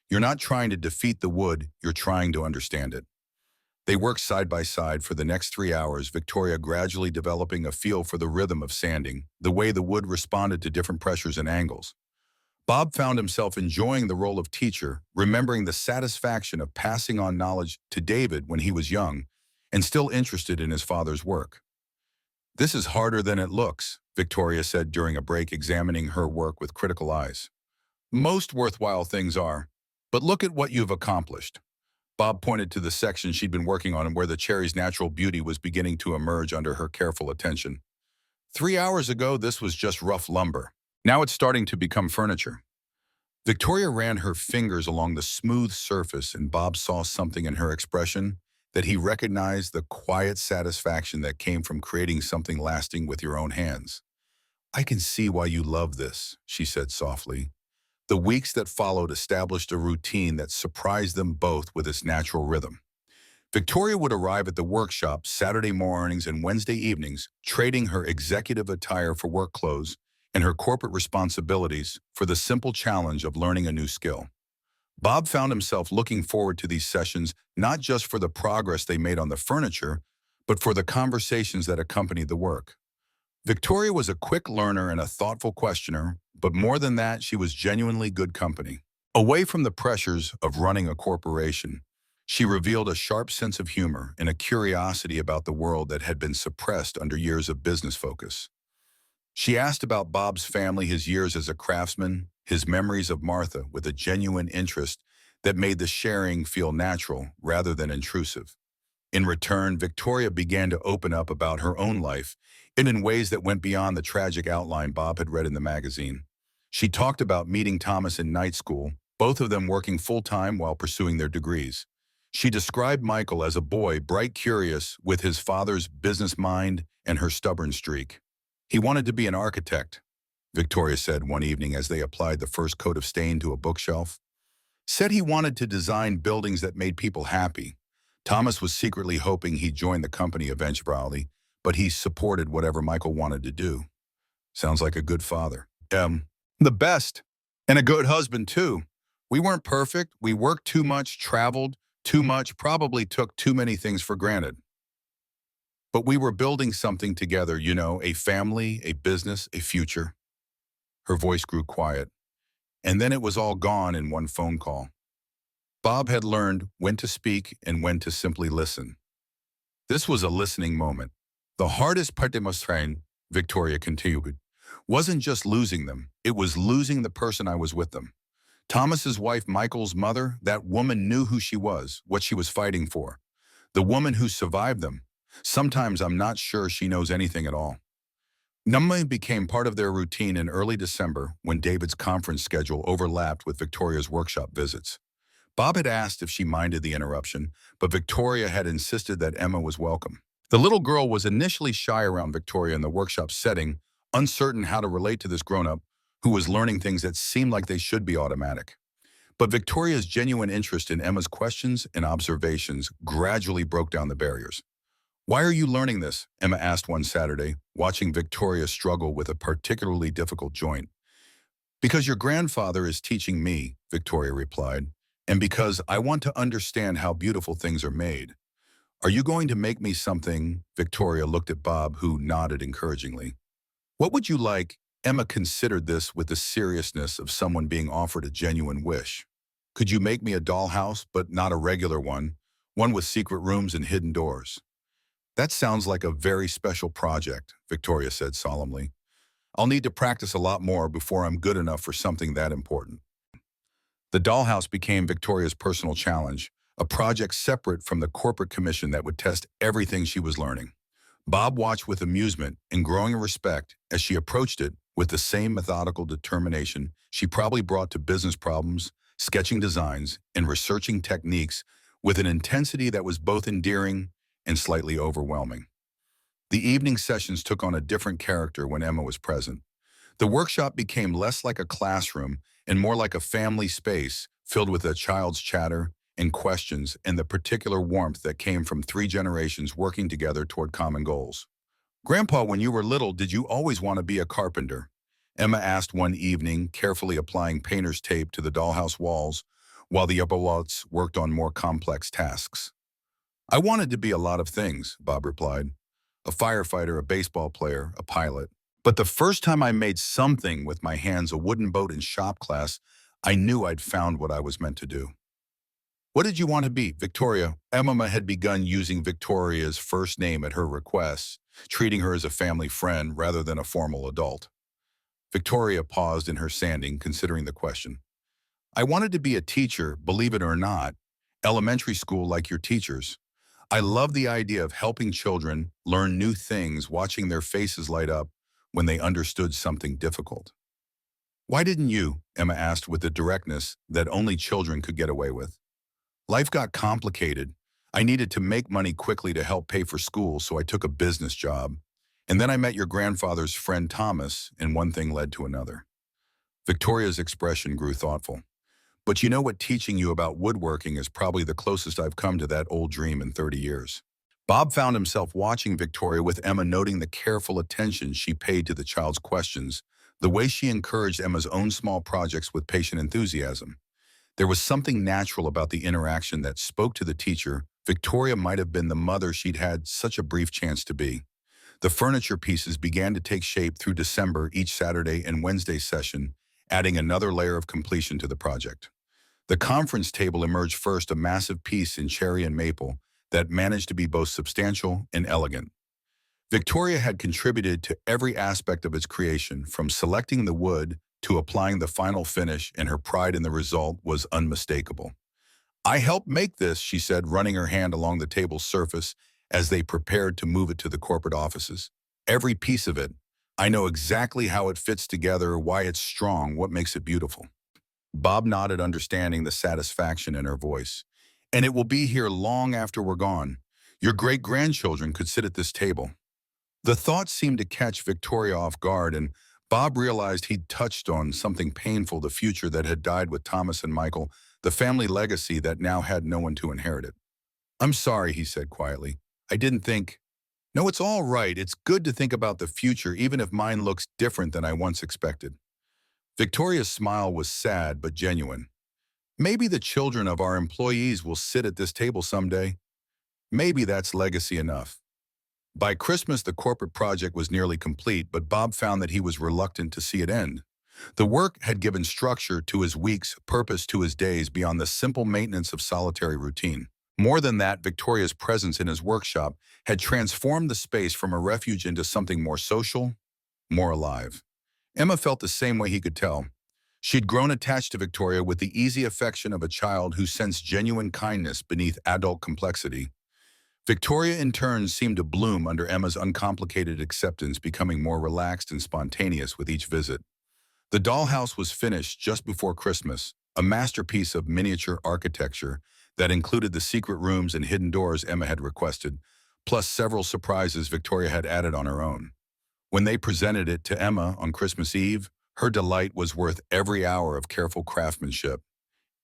You're not trying to defeat the wood, you're trying to understand it. They worked side by side for the next 3 hours, Victoria gradually developing a feel for the rhythm of sanding, the way the wood responded to different pressures and angles. Bob found himself enjoying the role of teacher, remembering the satisfaction of passing on knowledge to David when he was young, and still interested in his father's work. This is harder than it looks, Victoria said during a break, examining her work with critical eyes. Most worthwhile things are, but look at what you've accomplished. Bob pointed to the section she'd been working on and where the cherry's natural beauty was beginning to emerge under her careful attention. 3 hours ago, this was just rough lumber. Now it's starting to become furniture. Victoria ran her fingers along the smooth surface, and Bob saw something in her expression that he recognized: the quiet satisfaction that came from creating something lasting with your own hands. I can see why you love this, she said softly. The weeks that followed established a routine that surprised them both with its natural rhythm. Victoria would arrive at the workshop Saturday mornings and Wednesday evenings, trading her executive attire for work clothes and her corporate responsibilities for the simple challenge of learning a new skill. Bob found himself looking forward to these sessions, not just for the progress they made on the furniture, but for the conversations that accompanied the work. Victoria was a quick learner and a thoughtful questioner, but more than that, she was genuinely good company. Away from the pressures of running a corporation, she revealed a sharp sense of humor and a curiosity about the world that had been suppressed under years of business focus. She asked about Bob's family, his years as a craftsman, his memories of Martha with a genuine interest that made the sharing feel natural rather than intrusive. In return, Victoria began to open up about her own life and in ways that went beyond the tragic outline Bob had read in the magazine. She talked about meeting Thomas in night school, both of them working full-time while pursuing their degrees. She described Michael as a boy bright curious with his father's business mind and her stubborn streak. He wanted to be an architect, Victoria said one evening as they applied the first coat of stain to a bookshelf. Said he wanted to design buildings that made people happy. Thomas was secretly hoping he'd join the company eventually, but he supported whatever Michael wanted to do. Sounds like a good father. The best. And a good husband, too. We weren't perfect. We worked too much, traveled too much, probably took too many things for granted. But we were building something together, you know, a family, a business, a future. Her voice grew quiet. And then it was all gone in one phone call. Bob had learned when to speak and when to simply listen. This was a listening moment. The hardest part de my train, Victoria continued, wasn't just losing them. It was losing the person I was with them. Thomas's wife, Michael's mother, that woman knew who she was, what she was fighting for. The woman who survived them. Sometimes I'm not sure she knows anything at all. Numbing became part of their routine in early December when David's conference schedule overlapped with Victoria's workshop visits. Bob had asked if she minded the interruption, but Victoria had insisted that Emma was welcome. The little girl was initially shy around Victoria in the workshop setting, uncertain how to relate to this grown-up who was learning things that seemed like they should be automatic. But Victoria's genuine interest in Emma's questions and observations gradually broke down the barriers. "Why are you learning this?" Emma asked one Saturday, watching Victoria struggle with a particularly difficult joint. "Because your grandfather is teaching me," Victoria replied, "and because I want to understand how beautiful things are made." "Are you going to make me something?" Victoria looked at Bob, who nodded encouragingly. "What would you like?" Emma considered this with the seriousness of someone being offered a genuine wish. "Could you make me a dollhouse, but not a regular one with secret rooms and hidden doors?" "That sounds like a very special project," Victoria said solemnly. "I'll need to practice a lot more before I'm good enough for something that important." The dollhouse became Victoria's personal challenge, a project separate from the corporate commission that would test everything she was learning. Bob watched with amusement and growing respect as she approached it with the same methodical determination she probably brought to business problems, sketching designs, and researching techniques with an intensity that was both endearing and slightly overwhelming. The evening sessions took on a different character when Emma was present. The workshop became less like a classroom and more like a family space filled with a child's chatter and questions and the particular warmth that came from 3 generations working together toward common goals. "Grandpa, when you were little, did you always want to be a carpenter?" Emma asked one evening, carefully applying painter's tape to the dollhouse walls while the adults worked on more complex tasks. "I wanted to be a lot of things," Bob replied. "A firefighter, a baseball player, a pilot. But the first time I made something with my hands, a wooden boat in shop class, I knew I'd found what I was meant to do." "What did you want to be?" Victoria. Emma had begun using Victoria's first name at her request, treating her as a family friend rather than a formal adult. Victoria paused in her sanding, considering the question. "I wanted to be a teacher, believe it or not, elementary school like your teachers. I love the idea of helping children learn new things, watching their faces light up when they understood something difficult." "Why didn't you?" Emma asked with the directness that only children could get away with. "Life got complicated. I needed to make money quickly to help pay for school, so I took a business job. And then I met your grandfather's friend Thomas, and one thing led to another." Victoria's expression grew thoughtful. "But you know what, teaching you about woodworking is probably the closest I've come to that old dream in 30 years. Bob found himself watching Victoria with Emma, noting the careful attention she paid to the child's questions, the way she encouraged Emma's own small projects with patient enthusiasm. There was something natural about the interaction that spoke to the teacher Victoria might have been the mother she'd had such a brief chance to be. The furniture pieces began to take shape through December each Saturday and Wednesday session, adding another layer of completion to the project. The conference table emerged first, a massive piece in cherry and maple that managed to be both substantial and elegant. Victoria had contributed to every aspect of its creation, from selecting the wood to applying the final finish, and her pride in the result was unmistakable. "I helped make this," she said, running her hand along the table's surface as they prepared to move it to the corporate offices. "Every piece of it. I know exactly how it fits together, why it's strong, what makes it beautiful." Bob nodded, understanding the satisfaction in her voice. "And it will be here long after we're gone. Your great-grandchildren could sit at this table." The thought seemed to catch Victoria off guard, and Bob realized he'd touched on something painful: the future that had died with Thomas and Michael, the family legacy that now had no one to inherit it. "I'm sorry," he said quietly. "I didn't think—" "No, it's all right. It's good to think about the future, even if mine looks different than I once expected." Victoria's smile was sad but genuine. "Maybe the children of our employees will sit at this table someday. Maybe that's legacy enough." By Christmas, the corporate project was nearly complete, but Bob found that he was reluctant to see it end. The work had given structure to his weeks, purpose to his days, beyond the simple maintenance of solitary routine. More than that, Victoria's presence in his workshop had transformed the space from a refuge into something more social, more alive. Emma felt the same way, he could tell. She'd grown attached to Victoria with the easy affection of a child who sensed genuine kindness beneath adult complexity. Victoria, in turn, seemed to bloom under Emma's uncomplicated acceptance, becoming more relaxed and spontaneous with each visit. The dollhouse was finished just before Christmas, a masterpiece of miniature architecture that included the secret rooms and hidden doors Emma had requested, plus several surprises Victoria had added on her own. When they presented it to Emma on Christmas Eve, her delight was worth every hour of careful craftsmanship.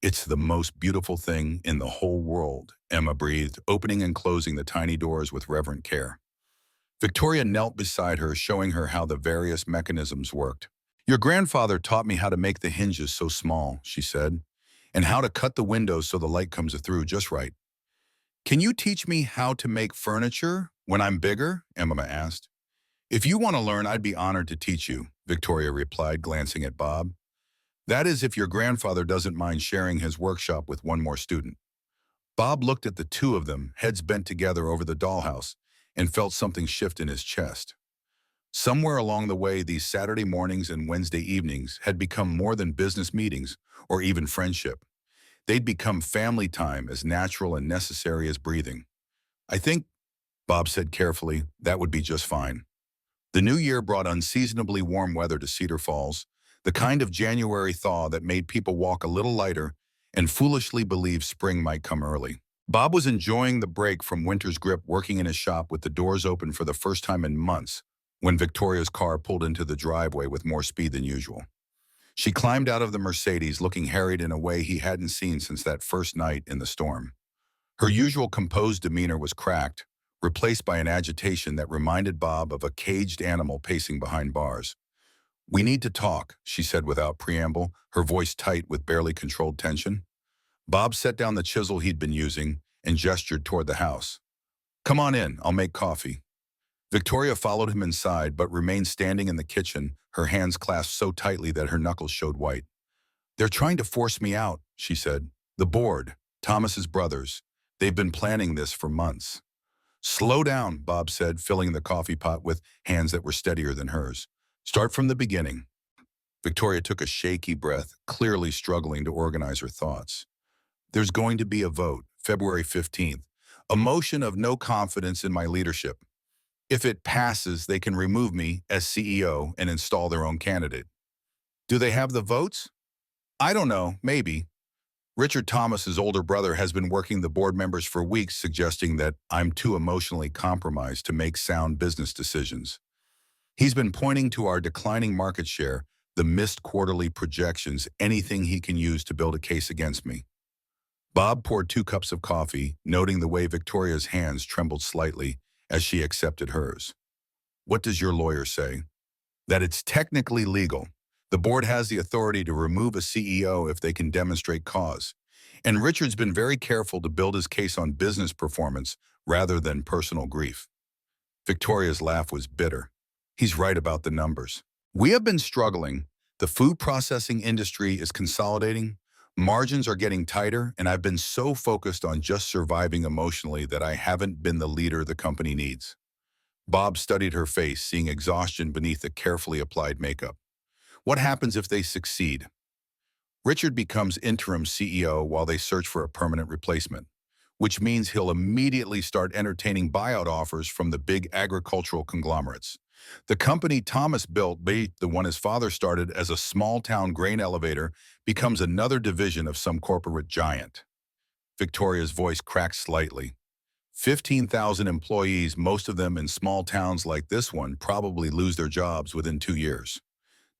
"It's the most beautiful thing in the whole world," Emma breathed, opening and closing the tiny doors with reverent care. Victoria knelt beside her, showing her how the various mechanisms worked. "Your grandfather taught me how to make the hinges so small," she said, "and how to cut the windows so the light comes through just right." "Can you teach me how to make furniture when I'm bigger?" Emma asked. "If you want to learn, I'd be honored to teach you," Victoria replied, glancing at Bob. "That is, if your grandfather doesn't mind sharing his workshop with one more student." Bob looked at the two of them, heads bent together over the dollhouse, and felt something shift in his chest. Somewhere along the way, these Saturday mornings and Wednesday evenings had become more than business meetings or even friendship. They'd become family time, as natural and necessary as breathing. "I think," Bob said carefully, "that would be just fine." The new year brought unseasonably warm weather to Cedar Falls, the kind of January thaw that made people walk a little lighter and foolishly believe spring might come early. Bob was enjoying the break from winter's grip, working in his shop with the doors open for the first time in months, when Victoria's car pulled into the driveway with more speed than usual. She climbed out of the Mercedes, looking harried in a way he hadn't seen since that first night in the storm. Her usual composed demeanor was cracked, replaced by an agitation that reminded Bob of a caged animal pacing behind bars. "We need to talk," she said without preamble, her voice tight with barely controlled tension. Bob set down the chisel he'd been using and gestured toward the house. "Come on in, I'll make coffee." Victoria followed him inside, but remained standing in the kitchen, her hands clasped so tightly that her knuckles showed white. "They're trying to force me out," she said. "The board, Thomas's brothers. They've been planning this for months." "Slow down," Bob said, filling the coffee pot with hands that were steadier than hers. "Start from the beginning." Victoria took a shaky breath, clearly struggling to organize her thoughts. "There's going to be a vote, February 15th, a motion of no confidence in my leadership. If it passes, they can remove me as CEO and install their own candidate." "Do they have the votes?" "I don't know, maybe. Richard Thomas's older brother has been working the board members for weeks, suggesting that I'm too emotionally compromised to make sound business decisions. He's been pointing to our declining market share, the missed quarterly projections, anything he can use to build a case against me." Bob poured 2 cups of coffee, noting the way Victoria's hands trembled slightly as she accepted hers. "What does your lawyer say?" "That it's technically legal. The board has the authority to remove a CEO if they can demonstrate cause. And Richard's been very careful to build his case on business performance rather than personal grief." Victoria's laugh was bitter. He's right about the numbers. We have been struggling. The food processing industry is consolidating. Margins are getting tighter, and I've been so focused on just surviving emotionally that I haven't been the leader the company needs. Bob studied her face, seeing exhaustion beneath the carefully applied makeup. What happens if they succeed? Richard becomes interim CEO while they search for a permanent replacement, which means he'll immediately start entertaining buyout offers from the big agricultural conglomerates. The company Thomas built, the one his father started as a small-town grain elevator, becomes another division of some corporate giant. Victoria's voice cracked slightly. 15,000 employees, most of them in small towns like this one, probably lose their jobs within 2 years.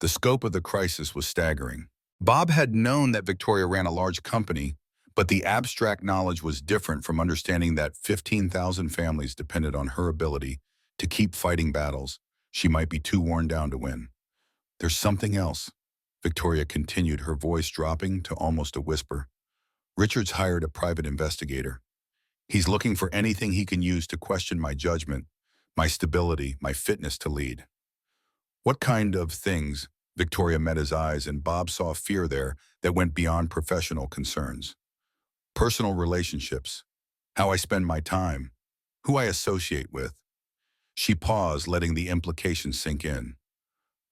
The scope of the crisis was staggering. Bob had known that Victoria ran a large company, but the abstract knowledge was different from understanding that 15,000 families depended on her ability to keep fighting battles she might be too worn down to win. There's something else, Victoria continued, her voice dropping to almost a whisper. Richard's hired a private investigator. He's looking for anything he can use to question my judgment, my stability, my fitness to lead. What kind of things? Victoria met his eyes, and Bob saw fear there that went beyond professional concerns. Personal relationships, how I spend my time, who I associate with. She paused, letting the implications sink in.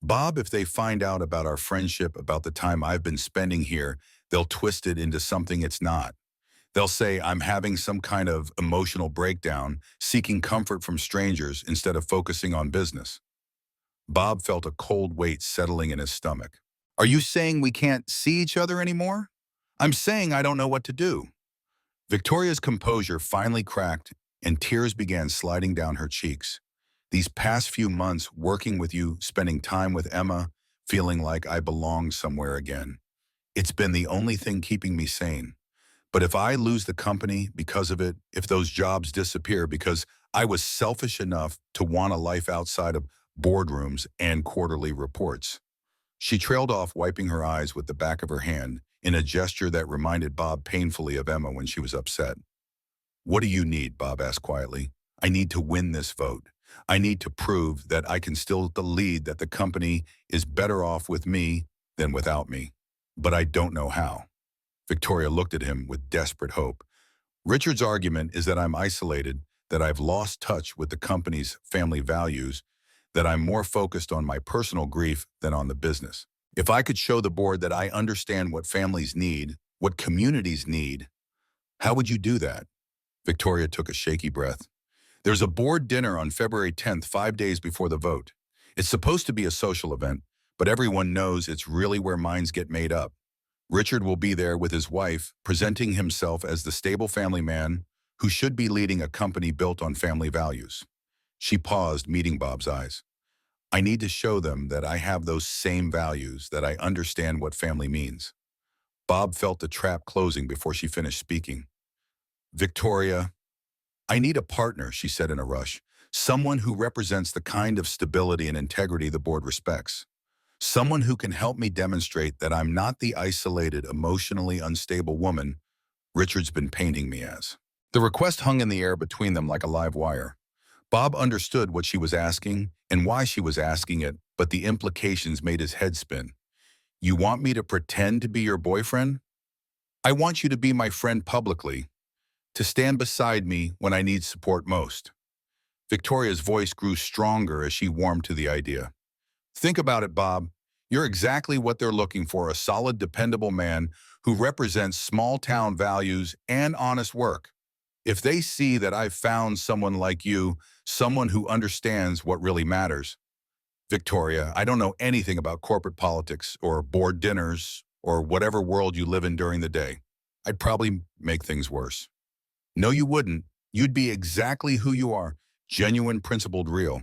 Bob, if they find out about our friendship, about the time I've been spending here, they'll twist it into something it's not. They'll say I'm having some kind of emotional breakdown, seeking comfort from strangers instead of focusing on business. Bob felt a cold weight settling in his stomach. Are you saying we can't see each other anymore? I'm saying I don't know what to do. Victoria's composure finally cracked, and tears began sliding down her cheeks. These past few months working with you, spending time with Emma, feeling like I belong somewhere again. It's been the only thing keeping me sane. But if I lose the company because of it, if those jobs disappear because I was selfish enough to want a life outside of boardrooms and quarterly reports. She trailed off, wiping her eyes with the back of her hand in a gesture that reminded Bob painfully of Emma when she was upset. What do you need? Bob asked quietly. I need to win this vote. I need to prove that I can still lead, that the company is better off with me than without me. But I don't know how. Victoria looked at him with desperate hope. Richard's argument is that I'm isolated, that I've lost touch with the company's family values, that I'm more focused on my personal grief than on the business. If I could show the board that I understand what families need, what communities need, how would you do that? Victoria took a shaky breath. There's a board dinner on February 10th, 5 days before the vote. It's supposed to be a social event, but everyone knows it's really where minds get made up. Richard will be there with his wife, presenting himself as the stable family man who should be leading a company built on family values. She paused, meeting Bob's eyes. I need to show them that I have those same values, that I understand what family means. Bob felt the trap closing before she finished speaking. Victoria, I need a partner, she said in a rush. Someone who represents the kind of stability and integrity the board respects. Someone who can help me demonstrate that I'm not the isolated, emotionally unstable woman Richard's been painting me as. The request hung in the air between them like a live wire. Bob understood what she was asking and why she was asking it, but the implications made his head spin. You want me to pretend to be your boyfriend? I want you to be my friend publicly, to stand beside me when I need support most. Victoria's voice grew stronger as she warmed to the idea. Think about it, Bob. You're exactly what they're looking for, a solid, dependable man who represents small-town values and honest work. If they see that I've found someone like you, someone who understands what really matters. Victoria, I don't know anything about corporate politics or board dinners or whatever world you live in during the day. I'd probably make things worse. No, you wouldn't. You'd be exactly who you are, genuine, principled, real.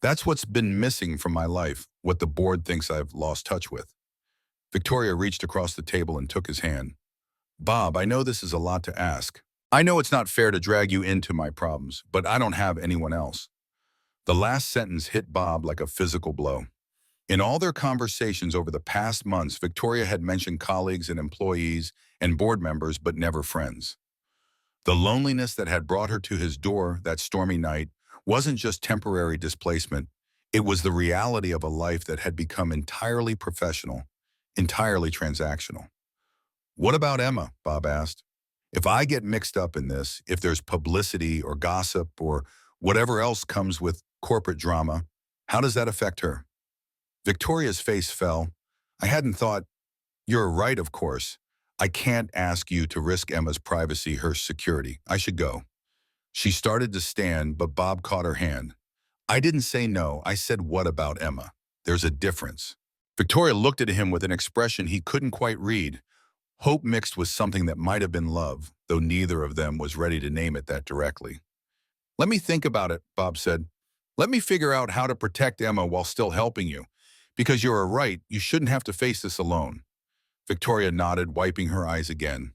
That's what's been missing from my life, what the board thinks I've lost touch with. Victoria reached across the table and took his hand. Bob, I know this is a lot to ask. I know it's not fair to drag you into my problems, but I don't have anyone else. The last sentence hit Bob like a physical blow. In all their conversations over the past months, Victoria had mentioned colleagues and employees and board members, but never friends. The loneliness that had brought her to his door that stormy night wasn't just temporary displacement. It was the reality of a life that had become entirely professional, entirely transactional. What about Emma? Bob asked. If I get mixed up in this, if there's publicity or gossip or whatever else comes with corporate drama, how does that affect her? Victoria's face fell. I hadn't thought, you're right, of course. I can't ask you to risk Emma's privacy, her security. I should go. She started to stand, but Bob caught her hand. I didn't say no. I said, what about Emma? There's a difference. Victoria looked at him with an expression he couldn't quite read. Hope mixed with something that might have been love, though neither of them was ready to name it that directly. Let me think about it, Bob said. Let me figure out how to protect Emma while still helping you. Because you're right, you shouldn't have to face this alone. Victoria nodded, wiping her eyes again.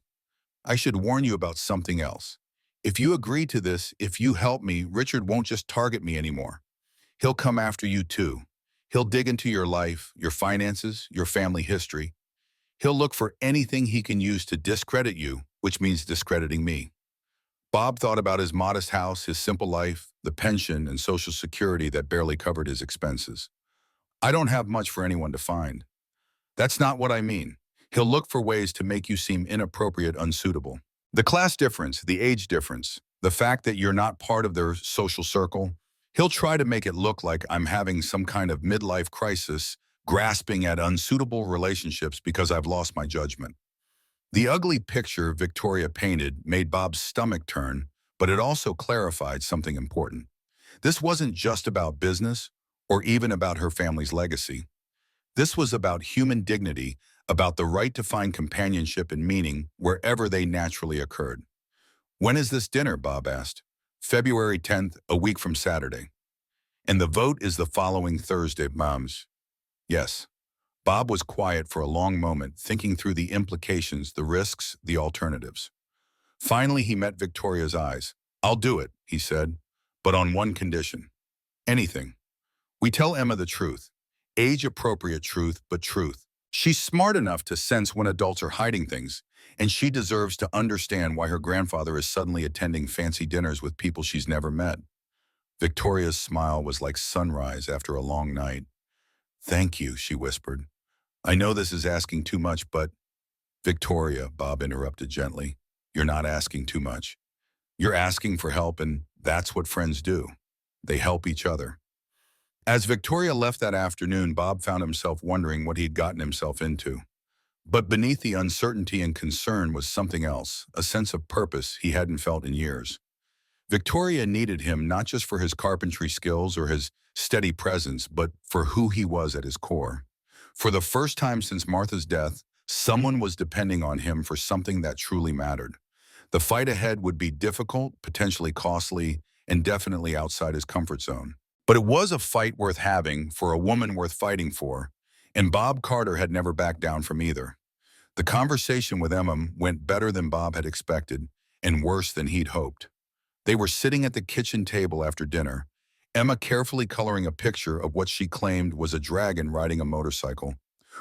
I should warn you about something else. If you agree to this, if you help me, Richard won't just target me anymore. He'll come after you too. He'll dig into your life, your finances, your family history. He'll look for anything he can use to discredit you, which means discrediting me. Bob thought about his modest house, his simple life, the pension and Social Security that barely covered his expenses. I don't have much for anyone to find. That's not what I mean. He'll look for ways to make you seem inappropriate, unsuitable. The class difference, the age difference, the fact that you're not part of their social circle, he'll try to make it look like I'm having some kind of midlife crisis, grasping at unsuitable relationships because I've lost my judgment. The ugly picture Victoria painted made Bob's stomach turn, but it also clarified something important. This wasn't just about business or even about her family's legacy. This was about human dignity, about the right to find companionship and meaning wherever they naturally occurred. When is this dinner? Bob asked. February 10th, a week from Saturday. And the vote is the following Thursday, Moms. Yes. Bob was quiet for a long moment, thinking through the implications, the risks, the alternatives. Finally, he met Victoria's eyes. I'll do it, he said, but on one condition. Anything. We tell Emma the truth. Age-appropriate truth, but truth. She's smart enough to sense when adults are hiding things, and she deserves to understand why her grandfather is suddenly attending fancy dinners with people she's never met. Victoria's smile was like sunrise after a long night. Thank you, she whispered. I know this is asking too much, but… Victoria, Bob interrupted gently, you're not asking too much. You're asking for help, and that's what friends do. They help each other. As Victoria left that afternoon, Bob found himself wondering what he'd gotten himself into. But beneath the uncertainty and concern was something else, a sense of purpose he hadn't felt in years. Victoria needed him not just for his carpentry skills or his steady presence, but for who he was at his core. For the first time since Martha's death, someone was depending on him for something that truly mattered. The fight ahead would be difficult, potentially costly, and definitely outside his comfort zone. But it was a fight worth having, for a woman worth fighting for, and Bob Carter had never backed down from either. The conversation with Emma went better than Bob had expected, and worse than he'd hoped. They were sitting at the kitchen table after dinner, Emma carefully coloring a picture of what she claimed was a dragon riding a motorcycle,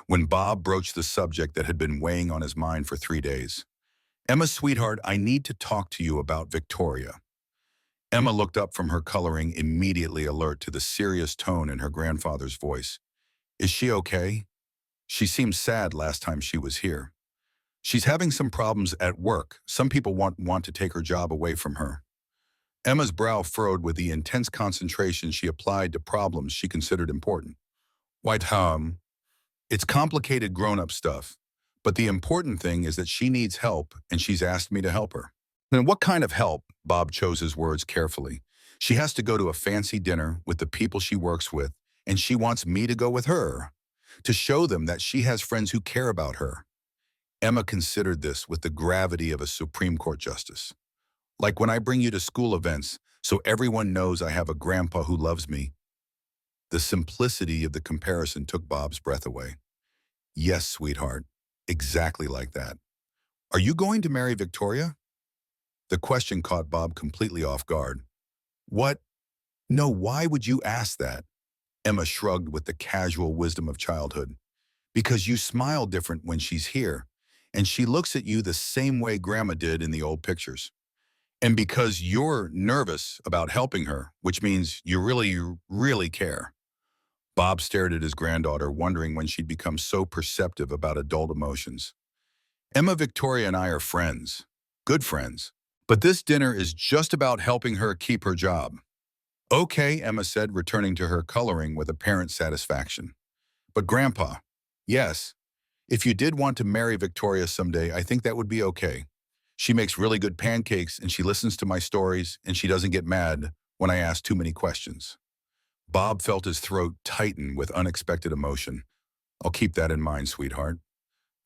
when Bob broached the subject that had been weighing on his mind for 3 days. Emma, sweetheart, I need to talk to you about Victoria. Emma looked up from her coloring, immediately alert to the serious tone in her grandfather's voice. Is she okay? She seemed sad last time she was here. She's having some problems at work. Some people want to take her job away from her. Emma's brow furrowed with the intense concentration she applied to problems she considered important. White it's complicated grown-up stuff, but the important thing is that she needs help, and she's asked me to help her. And what kind of help? Bob chose his words carefully. She has to go to a fancy dinner with the people she works with, and she wants me to go with her, to show them that she has friends who care about her. Emma considered this with the gravity of a Supreme Court justice. Like when I bring you to school events, so everyone knows I have a grandpa who loves me. The simplicity of the comparison took Bob's breath away. Yes, sweetheart, exactly like that. Are you going to marry Victoria? The question caught Bob completely off guard. What? No, why would you ask that? Emma shrugged with the casual wisdom of childhood. Because you smile different when she's here, and she looks at you the same way Grandma did in the old pictures. And because you're nervous about helping her, which means you really care. Bob stared at his granddaughter, wondering when she'd become so perceptive about adult emotions. Emma, Victoria, and I are friends. Good friends. But this dinner is just about helping her keep her job. Okay, Emma said, returning to her coloring with apparent satisfaction. But Grandpa, yes, if you did want to marry Victoria someday, I think that would be okay. She makes really good pancakes and she listens to my stories and she doesn't get mad when I ask too many questions. Bob felt his throat tighten with unexpected emotion. I'll keep that in mind, sweetheart.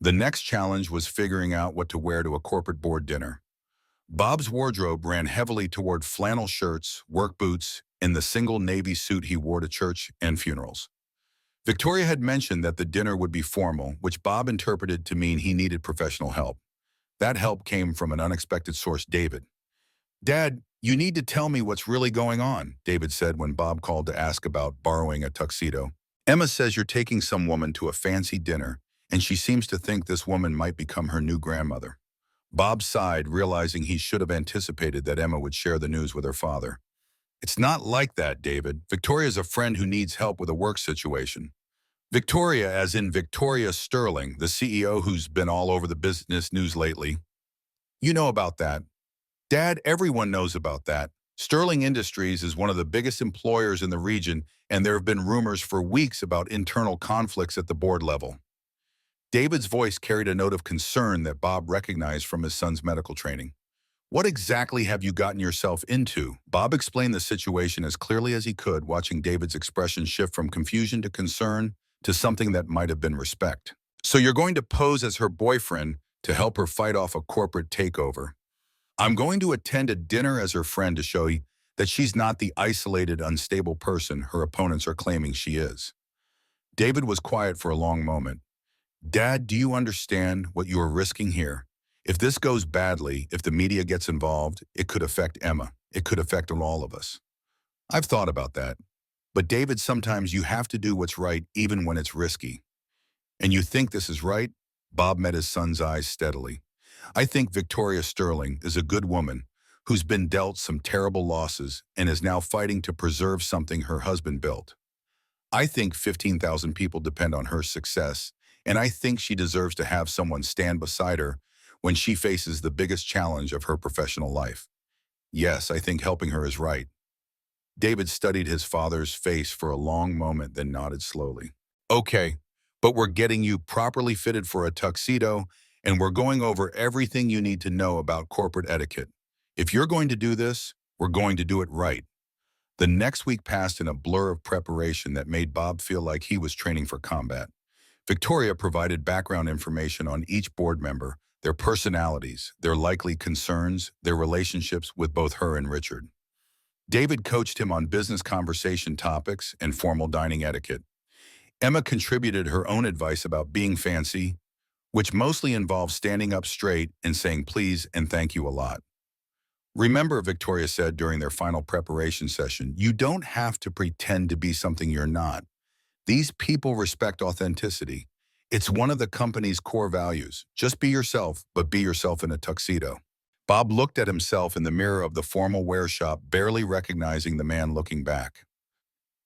The next challenge was figuring out what to wear to a corporate board dinner. Bob's wardrobe ran heavily toward flannel shirts, work boots, and the single navy suit he wore to church and funerals. Victoria had mentioned that the dinner would be formal, which Bob interpreted to mean he needed professional help. That help came from an unexpected source, David. Dad, you need to tell me what's really going on, David said when Bob called to ask about borrowing a tuxedo. Emma says you're taking some woman to a fancy dinner, and she seems to think this woman might become her new grandmother. Bob sighed, realizing he should have anticipated that Emma would share the news with her father. It's not like that, David. Victoria's a friend who needs help with a work situation. Victoria, as in Victoria Sterling, the CEO who's been all over the business news lately. You know about that. Dad, everyone knows about that. Sterling Industries is one of the biggest employers in the region, and there have been rumors for weeks about internal conflicts at the board level. David's voice carried a note of concern that Bob recognized from his son's medical training. What exactly have you gotten yourself into? Bob explained the situation as clearly as he could, watching David's expression shift from confusion to concern to something that might have been respect. So you're going to pose as her boyfriend to help her fight off a corporate takeover. I'm going to attend a dinner as her friend to show you that she's not the isolated, unstable person her opponents are claiming she is. David was quiet for a long moment. Dad, do you understand what you are risking here? If this goes badly, if the media gets involved, it could affect Emma. It could affect all of us. I've thought about that. But David, sometimes you have to do what's right even when it's risky. And you think this is right? Bob met his son's eyes steadily. I think Victoria Sterling is a good woman who's been dealt some terrible losses and is now fighting to preserve something her husband built. I think 15,000 people depend on her success, and I think she deserves to have someone stand beside her when she faces the biggest challenge of her professional life. Yes, I think helping her is right. David studied his father's face for a long moment, then nodded slowly. Okay, but we're getting you properly fitted for a tuxedo, and we're going over everything you need to know about corporate etiquette. If you're going to do this, we're going to do it right. The next week passed in a blur of preparation that made Bob feel like he was training for combat. Victoria provided background information on each board member, their personalities, their likely concerns, their relationships with both her and Richard. David coached him on business conversation topics and formal dining etiquette. Emma contributed her own advice about being fancy, which mostly involves standing up straight and saying please and thank you a lot. Remember, Victoria said during their final preparation session, you don't have to pretend to be something you're not. These people respect authenticity. It's one of the company's core values. Just be yourself, but be yourself in a tuxedo. Bob looked at himself in the mirror of the formal wear shop, barely recognizing the man looking back.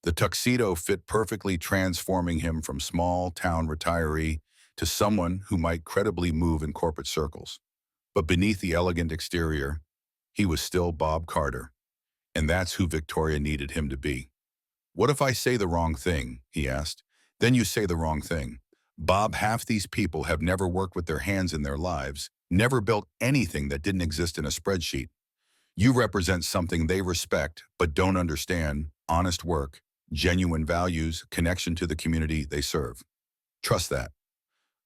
The tuxedo fit perfectly, transforming him from small-town retiree to someone who might credibly move in corporate circles. But beneath the elegant exterior, he was still Bob Carter, and that's who Victoria needed him to be. What if I say the wrong thing? He asked. Then you say the wrong thing. Bob, half these people have never worked with their hands in their lives, never built anything that didn't exist in a spreadsheet. You represent something they respect but don't understand: honest work, genuine values, connection to the community they serve. Trust that.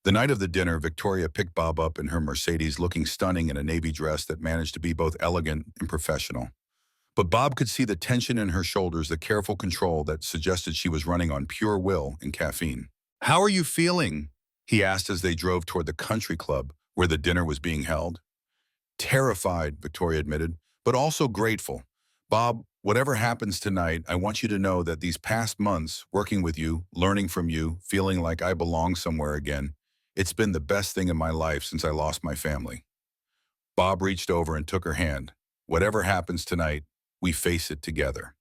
The night of the dinner, Victoria picked Bob up in her Mercedes, looking stunning in a navy dress that managed to be both elegant and professional. But Bob could see the tension in her shoulders, the careful control that suggested she was running on pure will and caffeine. How are you feeling? He asked as they drove toward the country club where the dinner was being held. Terrified, Victoria admitted, but also grateful. Bob, whatever happens tonight, I want you to know that these past months, working with you, learning from you, feeling like I belong somewhere again, it's been the best thing in my life since I lost my family. Bob reached over and took her hand. Whatever happens tonight, we face it together.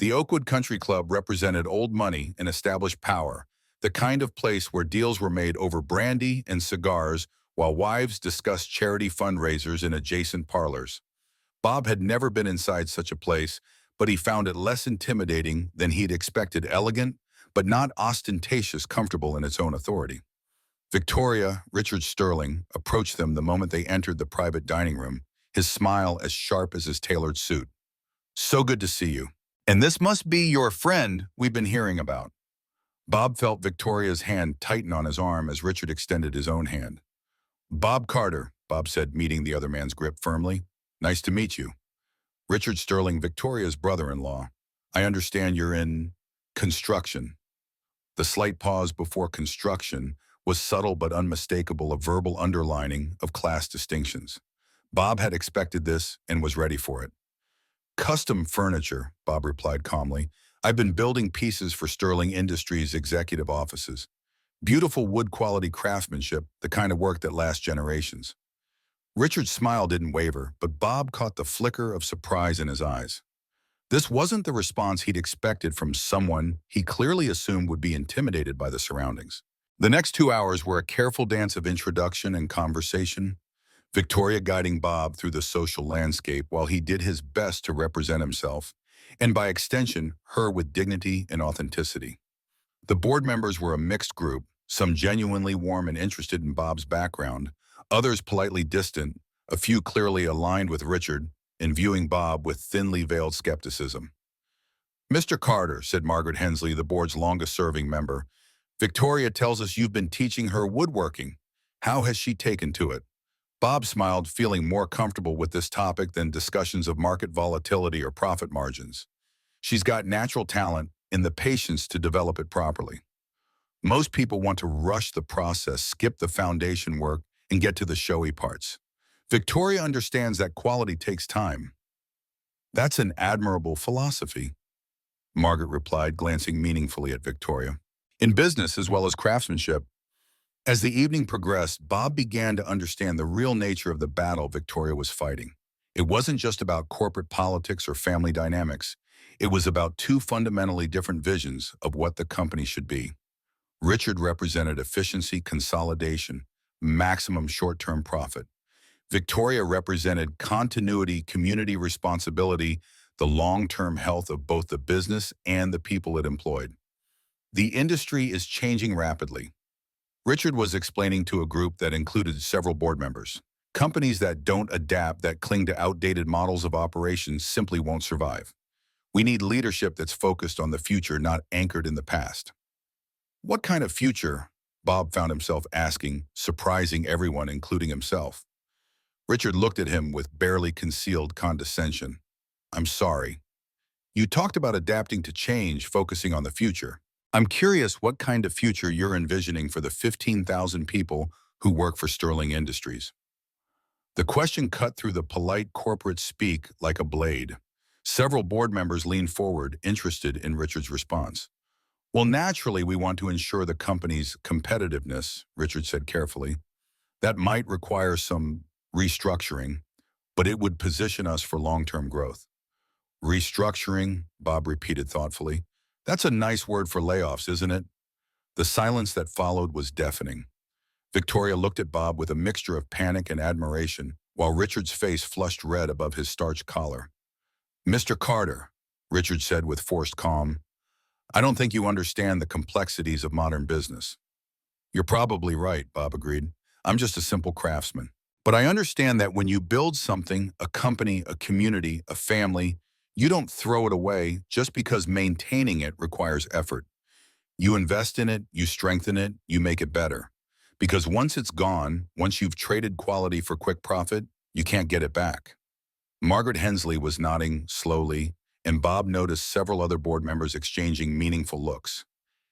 The Oakwood Country Club represented old money and established power, the kind of place where deals were made over brandy and cigars while wives discussed charity fundraisers in adjacent parlors. Bob had never been inside such a place, but he found it less intimidating than he'd expected, elegant, but not ostentatious, comfortable in its own authority. Victoria, Richard Sterling, approached them the moment they entered the private dining room, his smile as sharp as his tailored suit. "So good to see you. And this must be your friend we've been hearing about." Bob felt Victoria's hand tighten on his arm as Richard extended his own hand. "Bob Carter," Bob said, meeting the other man's grip firmly. "Nice to meet you." "Richard Sterling, Victoria's brother-in-law. I understand you're in construction." The slight pause before construction was subtle but unmistakable, a verbal underlining of class distinctions. Bob had expected this and was ready for it. "Custom furniture," Bob replied calmly. "I've been building pieces for Sterling Industries' executive offices. Beautiful wood-quality craftsmanship, the kind of work that lasts generations." Richard's smile didn't waver, but Bob caught the flicker of surprise in his eyes. This wasn't the response he'd expected from someone he clearly assumed would be intimidated by the surroundings. The next 2 hours were a careful dance of introduction and conversation, Victoria guiding Bob through the social landscape while he did his best to represent himself, and by extension, her with dignity and authenticity. The board members were a mixed group, some genuinely warm and interested in Bob's background, others politely distant, a few clearly aligned with Richard and viewing Bob with thinly veiled skepticism. "Mr. Carter," said Margaret Hensley, the board's longest-serving member, "Victoria tells us you've been teaching her woodworking. How has she taken to it?" Bob smiled, feeling more comfortable with this topic than discussions of market volatility or profit margins. "She's got natural talent and the patience to develop it properly. Most people want to rush the process, skip the foundation work, and get to the showy parts. Victoria understands that quality takes time." "That's an admirable philosophy," Margaret replied, glancing meaningfully at Victoria. "In business as well as craftsmanship." As the evening progressed, Bob began to understand the real nature of the battle Victoria was fighting. It wasn't just about corporate politics or family dynamics. It was about two fundamentally different visions of what the company should be. Richard represented efficiency, consolidation, maximum short-term profit. Victoria represented continuity, community responsibility, the long-term health of both the business and the people it employed. "The industry is changing rapidly," Richard was explaining to a group that included several board members. "Companies that don't adapt, that cling to outdated models of operations, simply won't survive. We need leadership that's focused on the future, not anchored in the past." "What kind of future?" Bob found himself asking, surprising everyone, including himself. Richard looked at him with barely concealed condescension. "I'm sorry. You talked about adapting to change, focusing on the future. I'm curious what kind of future you're envisioning for the 15,000 people who work for Sterling Industries." The question cut through the polite corporate speak like a blade. Several board members leaned forward, interested in Richard's response. "Well, naturally, we want to ensure the company's competitiveness," Richard said carefully. "That might require some restructuring, but it would position us for long-term growth." "Restructuring," Bob repeated thoughtfully. "That's a nice word for layoffs, isn't it?" The silence that followed was deafening. Victoria looked at Bob with a mixture of panic and admiration, while Richard's face flushed red above his starched collar. "Mr. Carter," Richard said with forced calm, "I don't think you understand the complexities of modern business." "You're probably right," Bob agreed. "I'm just a simple craftsman. But I understand that when you build something, a company, a community, a family, you don't throw it away just because maintaining it requires effort. You invest in it, you strengthen it, you make it better. Because once it's gone, once you've traded quality for quick profit, you can't get it back." Margaret Hensley was nodding slowly, and Bob noticed several other board members exchanging meaningful looks.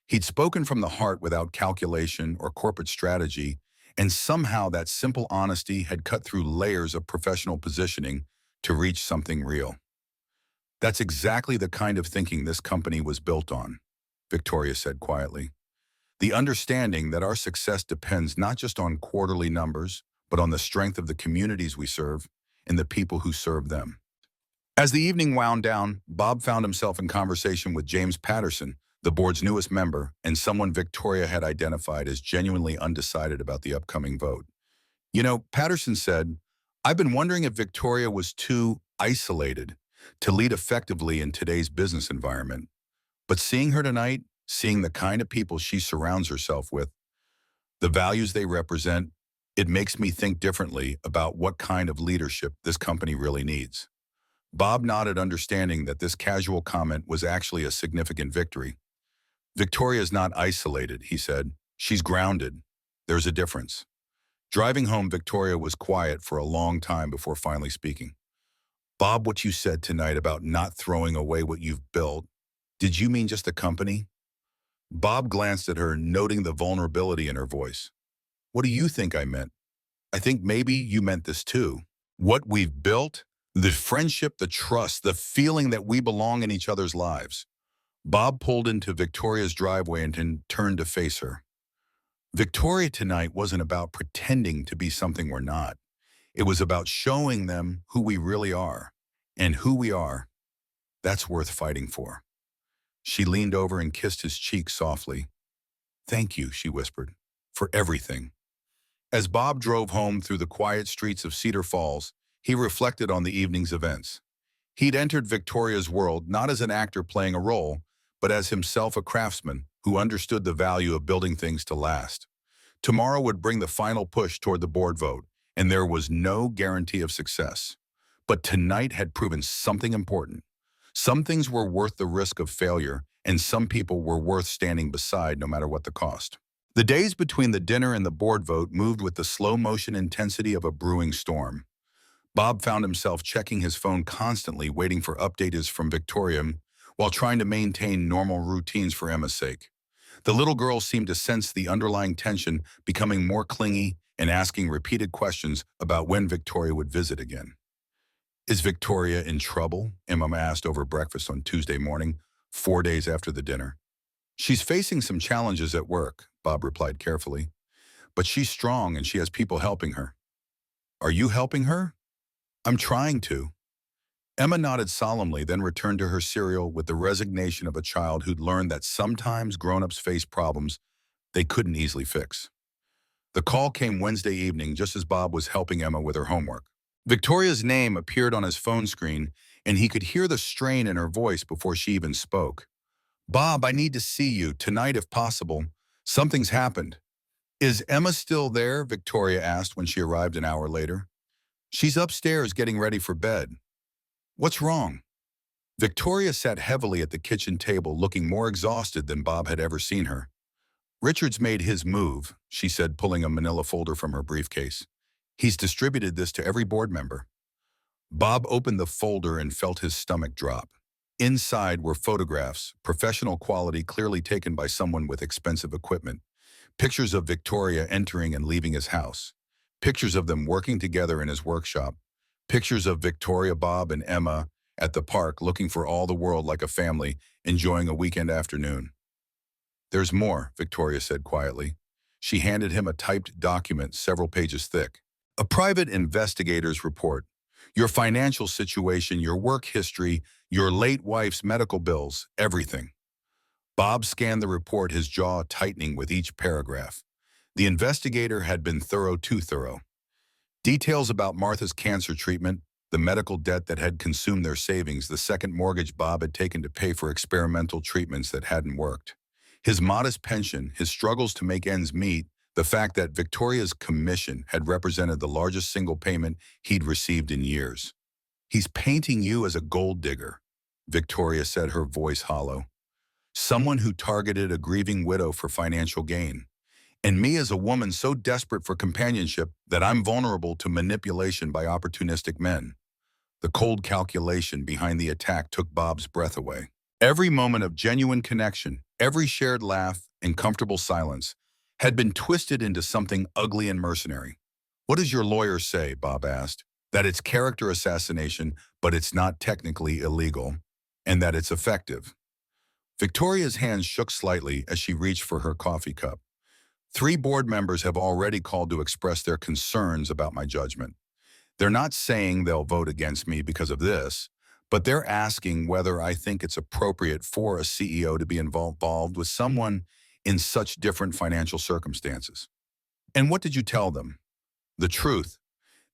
He'd spoken from the heart without calculation or corporate strategy, and somehow that simple honesty had cut through layers of professional positioning to reach something real. "That's exactly the kind of thinking this company was built on," Victoria said quietly. "The understanding that our success depends not just on quarterly numbers, but on the strength of the communities we serve and the people who serve them. As the evening wound down, Bob found himself in conversation with James Patterson, the board's newest member, and someone Victoria had identified as genuinely undecided about the upcoming vote. You know, Patterson said, "I've been wondering if Victoria was too isolated to lead effectively in today's business environment. But seeing her tonight, seeing the kind of people she surrounds herself with, the values they represent, it makes me think differently about what kind of leadership this company really needs." Bob nodded, understanding that this casual comment was actually a significant victory. "Victoria's not isolated," he said. "She's grounded. There's a difference." Driving home, Victoria was quiet for a long time before finally speaking. "Bob, what you said tonight about not throwing away what you've built, did you mean just the company?" Bob glanced at her, noting the vulnerability in her voice. "What do you think I meant? I think maybe you meant this too. What we've built, the friendship, the trust, the feeling that we belong in each other's lives." Bob pulled into Victoria's driveway and then turned to face her. Victoria tonight wasn't about pretending to be something we're not. It was about showing them who we really are. And who we are, that's worth fighting for. She leaned over and kissed his cheek softly. "Thank you," she whispered, "for everything." As Bob drove home through the quiet streets of Cedar Falls, he reflected on the evening's events. He'd entered Victoria's world not as an actor playing a role, but as himself a craftsman who understood the value of building things to last. Tomorrow would bring the final push toward the board vote, and there was no guarantee of success. But tonight had proven something important. Some things were worth the risk of failure, and some people were worth standing beside no matter what the cost. The days between the dinner and the board vote moved with the slow-motion intensity of a brewing storm. Bob found himself checking his phone constantly, waiting for updates from Victoria, while trying to maintain normal routines for Emma's sake. The little girl seemed to sense the underlying tension, becoming more clingy and asking repeated questions about when Victoria would visit again. "Is Victoria in trouble?" Emma asked over breakfast on Tuesday morning, 4 days after the dinner. "She's facing some challenges at work," Bob replied carefully. "But she's strong and she has people helping her." "Are you helping her?" "I'm trying to." Emma nodded solemnly, then returned to her cereal with the resignation of a child who'd learned that sometimes grown-ups face problems they couldn't easily fix. The call came Wednesday evening, just as Bob was helping Emma with her homework. Victoria's name appeared on his phone screen, and he could hear the strain in her voice before she even spoke. "Bob, I need to see you, tonight if possible. Something's happened." "Is Emma still there?" Victoria asked when she arrived an hour later. "She's upstairs getting ready for bed." "What's wrong?" Victoria sat heavily at the kitchen table, looking more exhausted than Bob had ever seen her. "Richard's made his move," she said, pulling a manila folder from her briefcase. "He's distributed this to every board member." Bob opened the folder and felt his stomach drop. Inside were photographs, professional quality, clearly taken by someone with expensive equipment. Pictures of Victoria entering and leaving his house. Pictures of them working together in his workshop. Pictures of Victoria, Bob, and Emma at the park, looking for all the world like a family, enjoying a weekend afternoon. "There's more," Victoria said quietly. She handed him a typed document several pages thick. "A private investigator's report. Your financial situation, your work history, your late wife's medical bills, everything." Bob scanned the report, his jaw tightening with each paragraph. The investigator had been thorough, too thorough. Details about Martha's cancer treatment, the medical debt that had consumed their savings, the second mortgage Bob had taken to pay for experimental treatments that hadn't worked. His modest pension, his struggles to make ends meet, the fact that Victoria's commission had represented the largest single payment he'd received in years. "He's painting you as a gold digger," Victoria said, her voice hollow. "Someone who targeted a grieving widow for financial gain. And me as a woman so desperate for companionship that I'm vulnerable to manipulation by opportunistic men." The cold calculation behind the attack took Bob's breath away. Every moment of genuine connection, every shared laugh and comfortable silence had been twisted into something ugly and mercenary. "What does your lawyer say?" Bob asked. "That it's character assassination, but it's not technically illegal, and that it's effective." Victoria's hands shook slightly as she reached for her coffee cup. "3 board members have already called to express their concerns about my judgment. They're not saying they'll vote against me because of this, but they're asking whether I think it's appropriate for a CEO to be involved with someone in such different financial circumstances. And what did you tell them? The truth,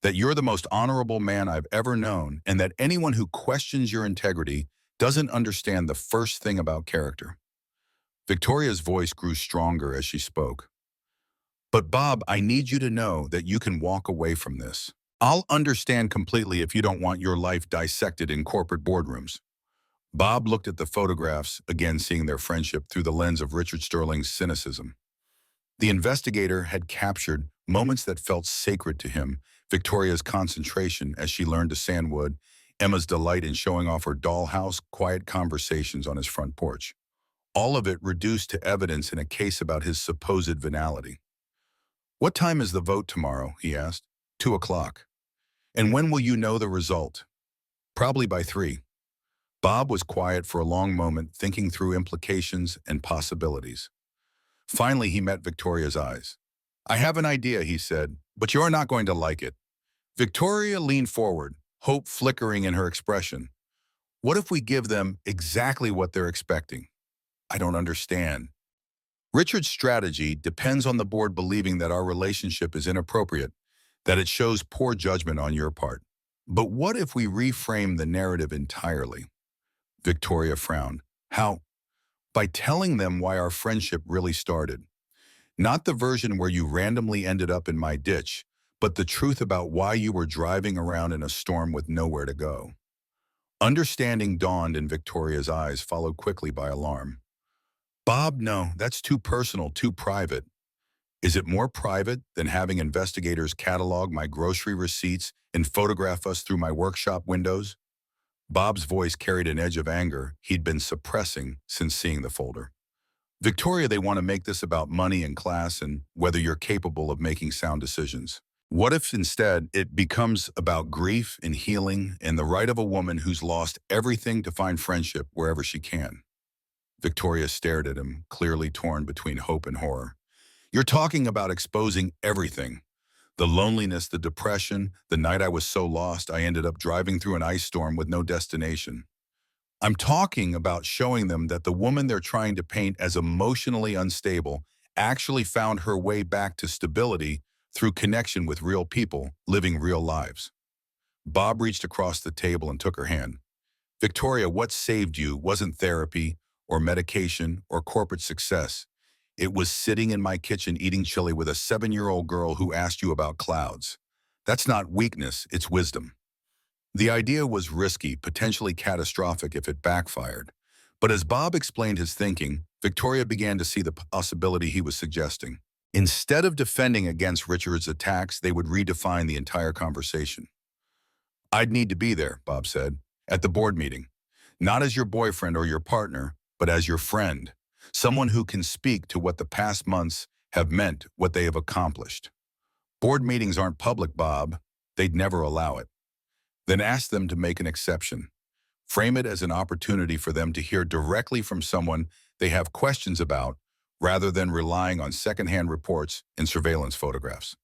that you're the most honorable man I've ever known, and that anyone who questions your integrity doesn't understand the first thing about character. Victoria's voice grew stronger as she spoke. But Bob, I need you to know that you can walk away from this. I'll understand completely if you don't want your life dissected in corporate boardrooms. Bob looked at the photographs, again seeing their friendship through the lens of Richard Sterling's cynicism. The investigator had captured moments that felt sacred to him, Victoria's concentration as she learned to sandwood, Emma's delight in showing off her dollhouse, quiet conversations on his front porch. All of it reduced to evidence in a case about his supposed venality. What time is the vote tomorrow? He asked. 2 o'clock. And when will you know the result? Probably by 3. Bob was quiet for a long moment, thinking through implications and possibilities. Finally, he met Victoria's eyes. I have an idea, he said, but you're not going to like it. Victoria leaned forward, hope flickering in her expression. What if we give them exactly what they're expecting? I don't understand. Richard's strategy depends on the board believing that our relationship is inappropriate, that it shows poor judgment on your part. But what if we reframe the narrative entirely? Victoria frowned. How? By telling them why our friendship really started. Not the version where you randomly ended up in my ditch, but the truth about why you were driving around in a storm with nowhere to go. Understanding dawned in Victoria's eyes, followed quickly by alarm. Bob, no, that's too personal, too private. Is it more private than having investigators catalog my grocery receipts and photograph us through my workshop windows? Bob's voice carried an edge of anger he'd been suppressing since seeing the folder. Victoria, they want to make this about money and class and whether you're capable of making sound decisions. What if instead it becomes about grief and healing and the right of a woman who's lost everything to find friendship wherever she can? Victoria stared at him, clearly torn between hope and horror. You're talking about exposing everything. The loneliness, the depression, the night I was so lost I ended up driving through an ice storm with no destination. I'm talking about showing them that the woman they're trying to paint as emotionally unstable actually found her way back to stability through connection with real people living real lives. Bob reached across the table and took her hand. Victoria, what saved you wasn't therapy or medication or corporate success. It was sitting in my kitchen eating chili with a 7-year-old girl who asked you about clouds. That's not weakness, it's wisdom. The idea was risky, potentially catastrophic if it backfired. But as Bob explained his thinking, Victoria began to see the possibility he was suggesting. Instead of defending against Richard's attacks, they would redefine the entire conversation. I'd need to be there, Bob said, at the board meeting. Not as your boyfriend or your partner, but as your friend. Someone who can speak to what the past months have meant, what they have accomplished. Board meetings aren't public, Bob. They'd never allow it. Then ask them to make an exception. Frame it as an opportunity for them to hear directly from someone they have questions about, rather than relying on secondhand reports and surveillance photographs.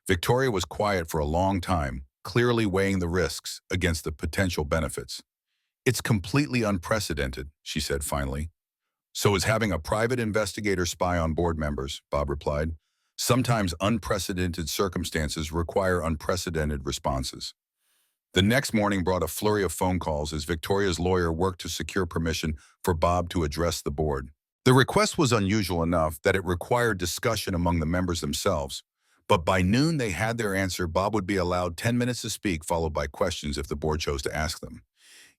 Victoria was quiet for a long time, clearly weighing the risks against the potential benefits. It's completely unprecedented, she said finally. So is having a private investigator spy on board members, Bob replied. Sometimes unprecedented circumstances require unprecedented responses. The next morning brought a flurry of phone calls as Victoria's lawyer worked to secure permission for Bob to address the board. The request was unusual enough that it required discussion among the members themselves, but by noon they had their answer. Bob would be allowed 10 minutes to speak, followed by questions if the board chose to ask them.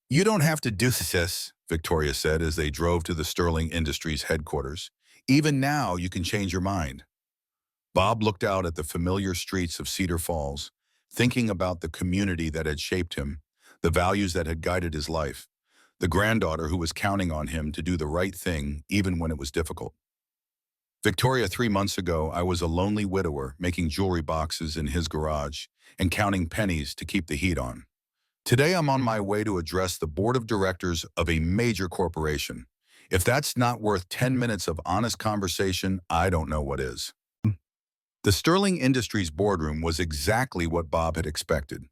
You don't have to do this, Victoria said as they drove to the Sterling Industries headquarters. Even now, you can change your mind. Bob looked out at the familiar streets of Cedar Falls, thinking about the community that had shaped him, the values that had guided his life, the granddaughter who was counting on him to do the right thing even when it was difficult. Victoria, 3 months ago, I was a lonely widower making jewelry boxes in his garage and counting pennies to keep the heat on. Today, I'm on my way to address the board of directors of a major corporation. If that's not worth 10 minutes of honest conversation, I don't know what is. The Sterling Industries boardroom was exactly what Bob had expected.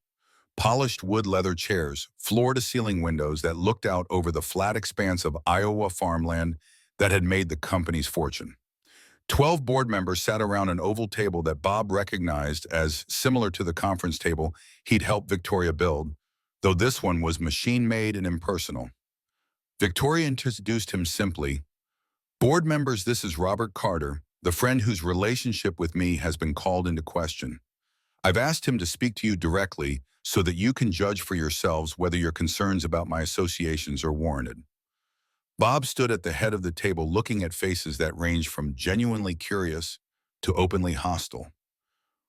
Polished wood leather chairs, floor-to-ceiling windows that looked out over the flat expanse of Iowa farmland that had made the company's fortune. 12 board members sat around an oval table that Bob recognized as similar to the conference table he'd helped Victoria build, though this one was machine-made and impersonal. Victoria introduced him simply, "Board members, this is Robert Carter, the friend whose relationship with me has been called into question. I've asked him to speak to you directly so that you can judge for yourselves whether your concerns about my associations are warranted." Bob stood at the head of the table looking at faces that ranged from genuinely curious to openly hostile.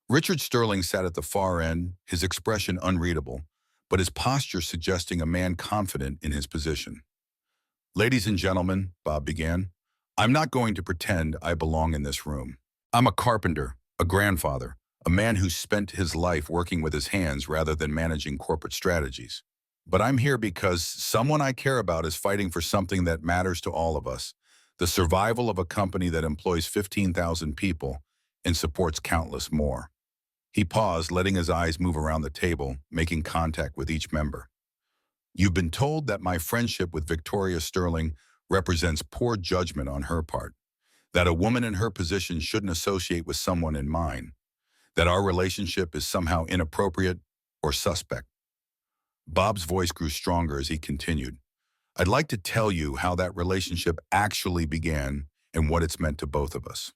Richard Sterling sat at the far end, his expression unreadable, but his posture suggesting a man confident in his position. "Ladies and gentlemen," Bob began, "I'm not going to pretend I belong in this room. I'm a carpenter, a grandfather, a man who spent his life working with his hands rather than managing corporate strategies. But I'm here because someone I care about is fighting for something that matters to all of us, the survival of a company that employs 15,000 people and supports countless more." He paused, letting his eyes move around the table, making contact with each member. "You've been told that my friendship with Victoria Sterling represents poor judgment on her part, that a woman in her position shouldn't associate with someone in mine, that our relationship is somehow inappropriate or suspect." Bob's voice grew stronger as he continued, "I'd like to tell you how that relationship actually began and what it's meant to both of us."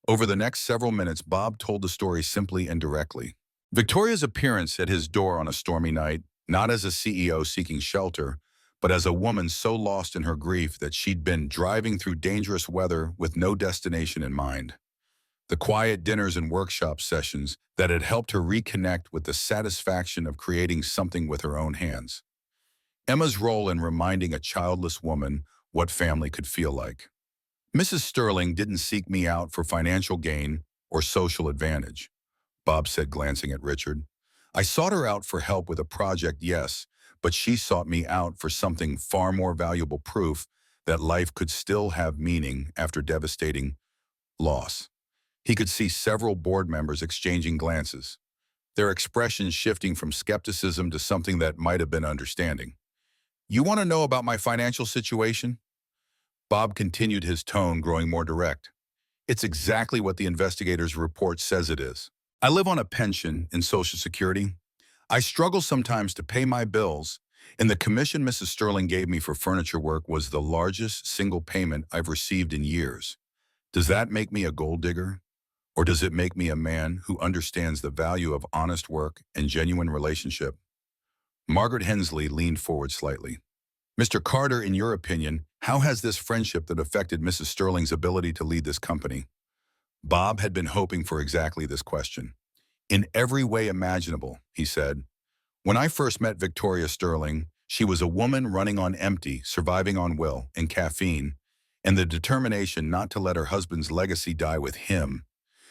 Over the next several minutes, Bob told the story simply and directly. Victoria's appearance at his door on a stormy night, not as a CEO seeking shelter, but as a woman so lost in her grief that she'd been driving through dangerous weather with no destination in mind. The quiet dinners and workshop sessions that had helped her reconnect with the satisfaction of creating something with her own hands. Emma's role in reminding a childless woman what family could feel like. "Mrs. Sterling didn't seek me out for financial gain or social advantage," Bob said, glancing at Richard. "I sought her out for help with a project, yes, but she sought me out for something far more valuable, proof that life could still have meaning after devastating loss." He could see several board members exchanging glances, their expressions shifting from skepticism to something that might have been understanding. "You want to know about my financial situation?" Bob continued, his tone growing more direct. "It's exactly what the investigator's report says it is. I live on a pension and Social Security. I struggle sometimes to pay my bills, and the commission Mrs. Sterling gave me for furniture work was the largest single payment I've received in years. Does that make me a gold digger? Or does it make me a man who understands the value of honest work and genuine relationship?" Margaret Hensley leaned forward slightly. "Mr. Carter, in your opinion, how has this friendship that affected Mrs. Sterling's ability to lead this company?" Bob had been hoping for exactly this question. "In every way imaginable," he said. "When I first met Victoria Sterling, she was a woman running on empty, surviving on will and caffeine, and the determination not to let her husband's legacy die with him.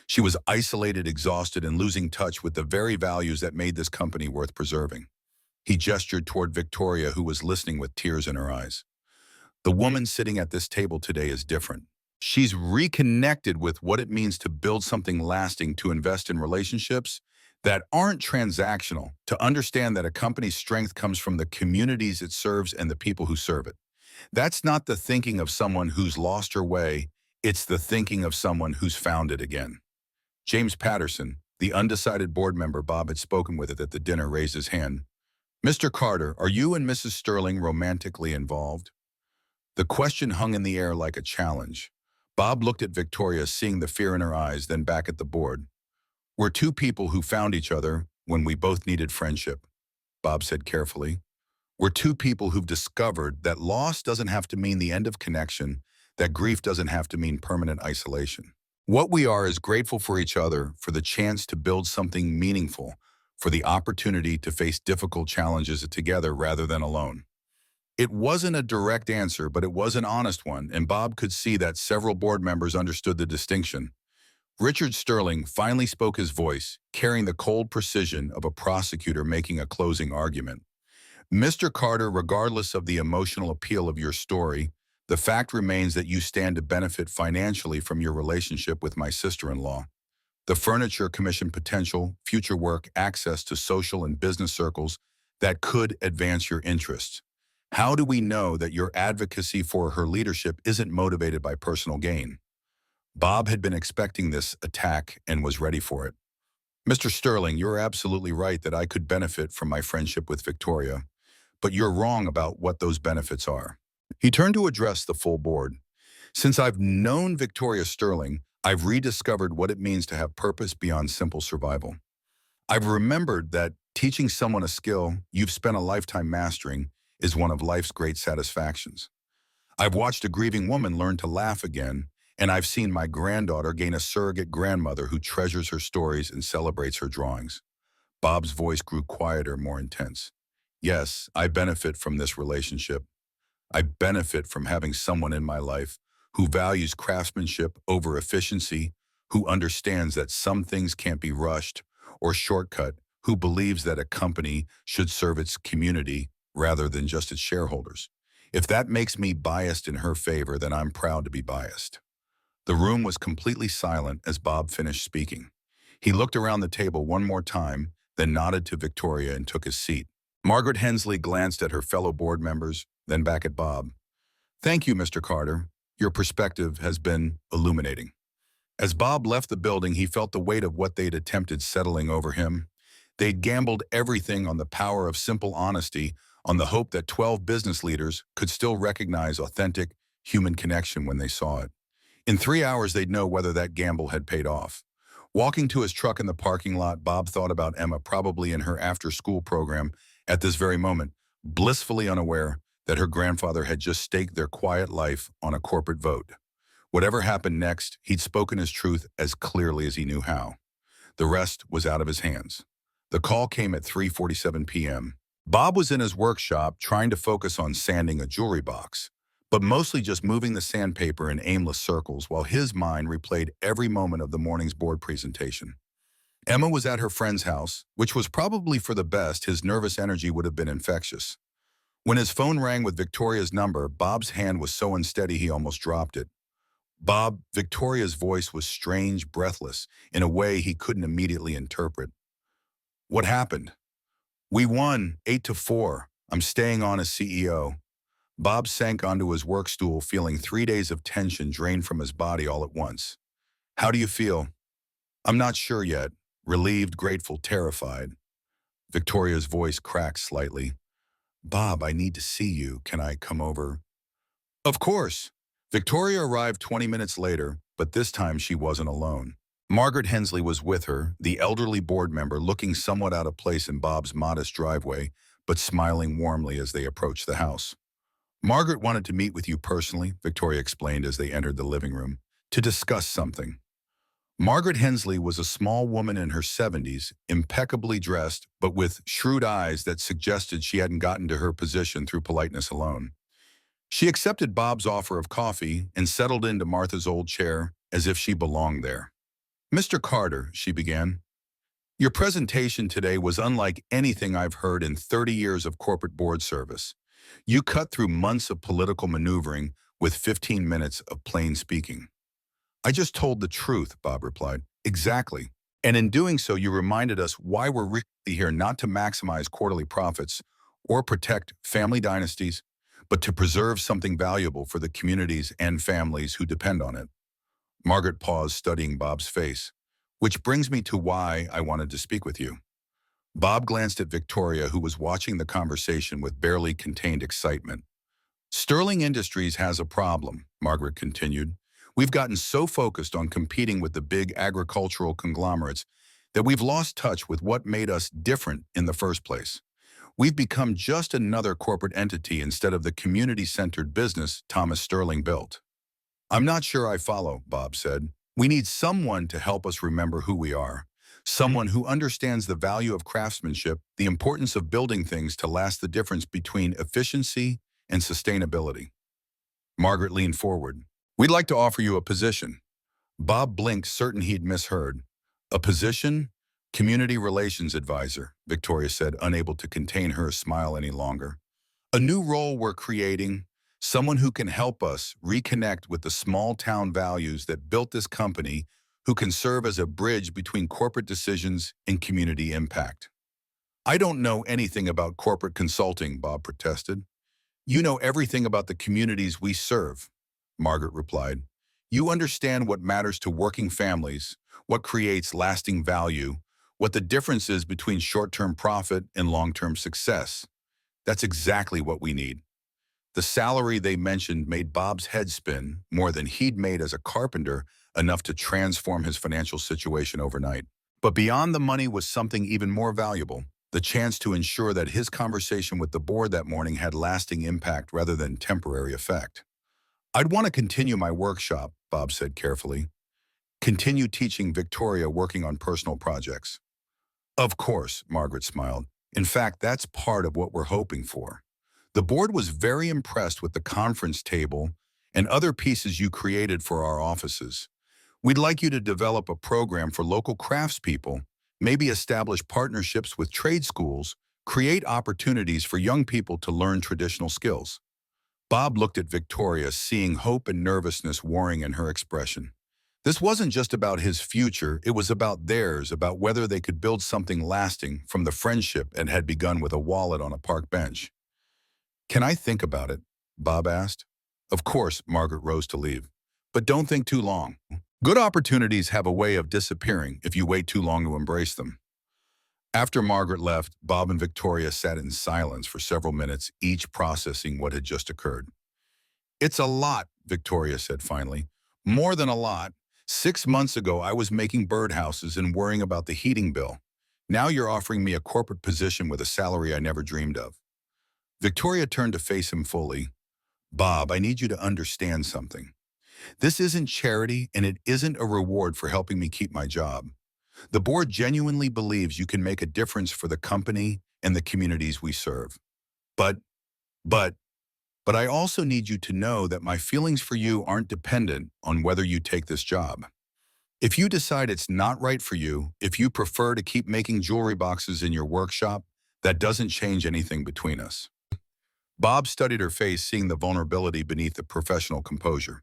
She was isolated, exhausted, and losing touch with the very values that made this company worth preserving." He gestured toward Victoria, who was listening with tears in her eyes. "The woman sitting at this table today is different. She's reconnected with what it means to build something lasting, to invest in relationships that aren't transactional, to understand that a company's strength comes from the communities it serves and the people who serve it. That's not the thinking of someone who's lost her way, it's the thinking of someone who's found it again." James Patterson, the undecided board member Bob had spoken with at the dinner, raised his hand. "Mr. Carter, are you and Mrs. Sterling romantically involved?" The question hung in the air like a challenge. Bob looked at Victoria, seeing the fear in her eyes, then back at the board. "We're two people who found each other when we both needed friendship," Bob said carefully. "We're two people who've discovered that loss doesn't have to mean the end of connection, that grief doesn't have to mean permanent isolation. What we are is grateful for each other, for the chance to build something meaningful, for the opportunity to face difficult challenges together rather than alone." It wasn't a direct answer, but it was an honest one, and Bob could see that several board members understood the distinction. Richard Sterling finally spoke his voice, carrying the cold precision of a prosecutor making a closing argument. "Mr. Carter, regardless of the emotional appeal of your story, the fact remains that you stand to benefit financially from your relationship with my sister-in-law. The furniture commission potential, future work, access to social and business circles that could advance your interests. How do we know that your advocacy for her leadership isn't motivated by personal gain? Bob had been expecting this attack and was ready for it. Mr. Sterling, you're absolutely right that I could benefit from my friendship with Victoria, but you're wrong about what those benefits are. He turned to address the full board. Since I've known Victoria Sterling, I've rediscovered what it means to have purpose beyond simple survival. I've remembered that teaching someone a skill you've spent a lifetime mastering is one of life's great satisfactions. I've watched a grieving woman learn to laugh again, and I've seen my granddaughter gain a surrogate grandmother who treasures her stories and celebrates her drawings. Bob's voice grew quieter, more intense. Yes, I benefit from this relationship. I benefit from having someone in my life who values craftsmanship over efficiency, who understands that some things can't be rushed or shortcut, who believes that a company should serve its community rather than just its shareholders. If that makes me biased in her favor, then I'm proud to be biased. The room was completely silent as Bob finished speaking. He looked around the table one more time, then nodded to Victoria and took his seat. Margaret Hensley glanced at her fellow board members, then back at Bob. Thank you, Mr. Carter. Your perspective has been illuminating. As Bob left the building, he felt the weight of what they'd attempted settling over him. They'd gambled everything on the power of simple honesty, on the hope that 12 business leaders could still recognize authentic human connection when they saw it. In 3 hours, they'd know whether that gamble had paid off. Walking to his truck in the parking lot, Bob thought about Emma, probably in her after-school program at this very moment, blissfully unaware that her grandfather had just staked their quiet life on a corporate vote. Whatever happened next, he'd spoken his truth as clearly as he knew how. The rest was out of his hands. The call came at 3:47 p.m. Bob was in his workshop trying to focus on sanding a jewelry box, but mostly just moving the sandpaper in aimless circles while his mind replayed every moment of the morning's board presentation. Emma was at her friend's house, which was probably for the best. His nervous energy would have been infectious. When his phone rang with Victoria's number, Bob's hand was so unsteady he almost dropped it. Bob, Victoria's voice was strange, breathless, in a way he couldn't immediately interpret. What happened? We won, 8-4. I'm staying on as CEO. Bob sank onto his work stool, feeling 3 days of tension drain from his body all at once. How do you feel? I'm not sure yet. Relieved, grateful, terrified. Victoria's voice cracked slightly. Bob, I need to see you. Can I come over? Of course. Victoria arrived 20 minutes later, but this time she wasn't alone. Margaret Hensley was with her, the elderly board member, looking somewhat out of place in Bob's modest driveway, but smiling warmly as they approached the house. Margaret wanted to meet with you personally, Victoria explained as they entered the living room, to discuss something. Margaret Hensley was a small woman in her 70s, impeccably dressed, but with shrewd eyes that suggested she hadn't gotten to her position through politeness alone. She accepted Bob's offer of coffee and settled into Martha's old chair as if she belonged there. Mr. Carter, she began, your presentation today was unlike anything I've heard in 30 years of corporate board service. You cut through months of political maneuvering with 15 minutes of plain speaking. I just told the truth, Bob replied. Exactly. And in doing so, you reminded us why we're really here, not to maximize quarterly profits or protect family dynasties, but to preserve something valuable for the communities and families who depend on it. Margaret paused, studying Bob's face, which brings me to why I wanted to speak with you. Bob glanced at Victoria, who was watching the conversation with barely contained excitement. Sterling Industries has a problem, Margaret continued. We've gotten so focused on competing with the big agricultural conglomerates that we've lost touch with what made us different in the first place. We've become just another corporate entity instead of the community-centered business Thomas Sterling built. I'm not sure I follow, Bob said. We need someone to help us remember who we are. Someone who understands the value of craftsmanship, the importance of building things to last, the difference between efficiency and sustainability. Margaret leaned forward. We'd like to offer you a position. Bob blinked, certain he'd misheard. A position? Community Relations Advisor, Victoria said, unable to contain her smile any longer. A new role we're creating, someone who can help us reconnect with the small-town values that built this company, who can serve as a bridge between corporate decisions and community impact. I don't know anything about corporate consulting, Bob protested. You know everything about the communities we serve, Margaret replied. You understand what matters to working families, what creates lasting value, what the difference is between short-term profit and long-term success. That's exactly what we need. The salary they mentioned made Bob's head spin more than he'd made as a carpenter, enough to transform his financial situation overnight. But beyond the money was something even more valuable, the chance to ensure that his conversation with the board that morning had lasting impact rather than temporary effect. I'd want to continue my workshop, Bob said carefully. Continue teaching Victoria working on personal projects. Of course, Margaret smiled. In fact, that's part of what we're hoping for. The board was very impressed with the conference table and other pieces you created for our offices. We'd like you to develop a program for local craftspeople, maybe establish partnerships with trade schools, create opportunities for young people to learn traditional skills. Bob looked at Victoria, seeing hope and nervousness warring in her expression. This wasn't just about his future, it was about theirs, about whether they could build something lasting from the friendship that had begun with a wallet on a park bench. Can I think about it? Bob asked. Of course, Margaret rose to leave. But don't think too long. Good opportunities have a way of disappearing if you wait too long to embrace them. After Margaret left, Bob and Victoria sat in silence for several minutes, each processing what had just occurred. It's a lot, Victoria said finally. More than a lot. 6 months ago, I was making birdhouses and worrying about the heating bill. Now you're offering me a corporate position with a salary I never dreamed of. Victoria turned to face him fully. Bob, I need you to understand something. This isn't charity, and it isn't a reward for helping me keep my job. The board genuinely believes you can make a difference for the company and the communities we serve. But I also need you to know that my feelings for you aren't dependent on whether you take this job. If you decide it's not right for you, if you prefer to keep making jewelry boxes in your workshop, that doesn't change anything between us. Bob studied her face, seeing the vulnerability beneath the professional composure.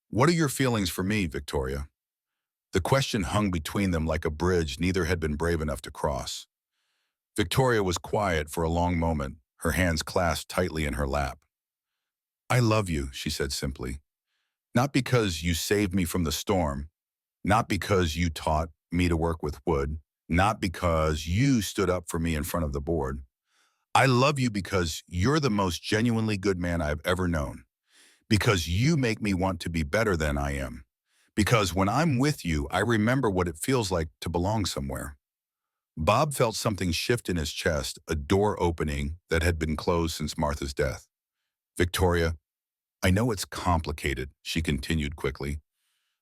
What are your feelings for me, Victoria? The question hung between them like a bridge neither had been brave enough to cross. Victoria was quiet for a long moment, her hands clasped tightly in her lap. I love you, she said simply. Not because you saved me from the storm, not because you taught me to work with wood, not because you stood up for me in front of the board. I love you because you're the most genuinely good man I've ever known. Because you make me want to be better than I am. Because when I'm with you, I remember what it feels like to belong somewhere. Bob felt something shift in his chest, a door opening that had been closed since Martha's death. Victoria, I know it's complicated, she continued quickly.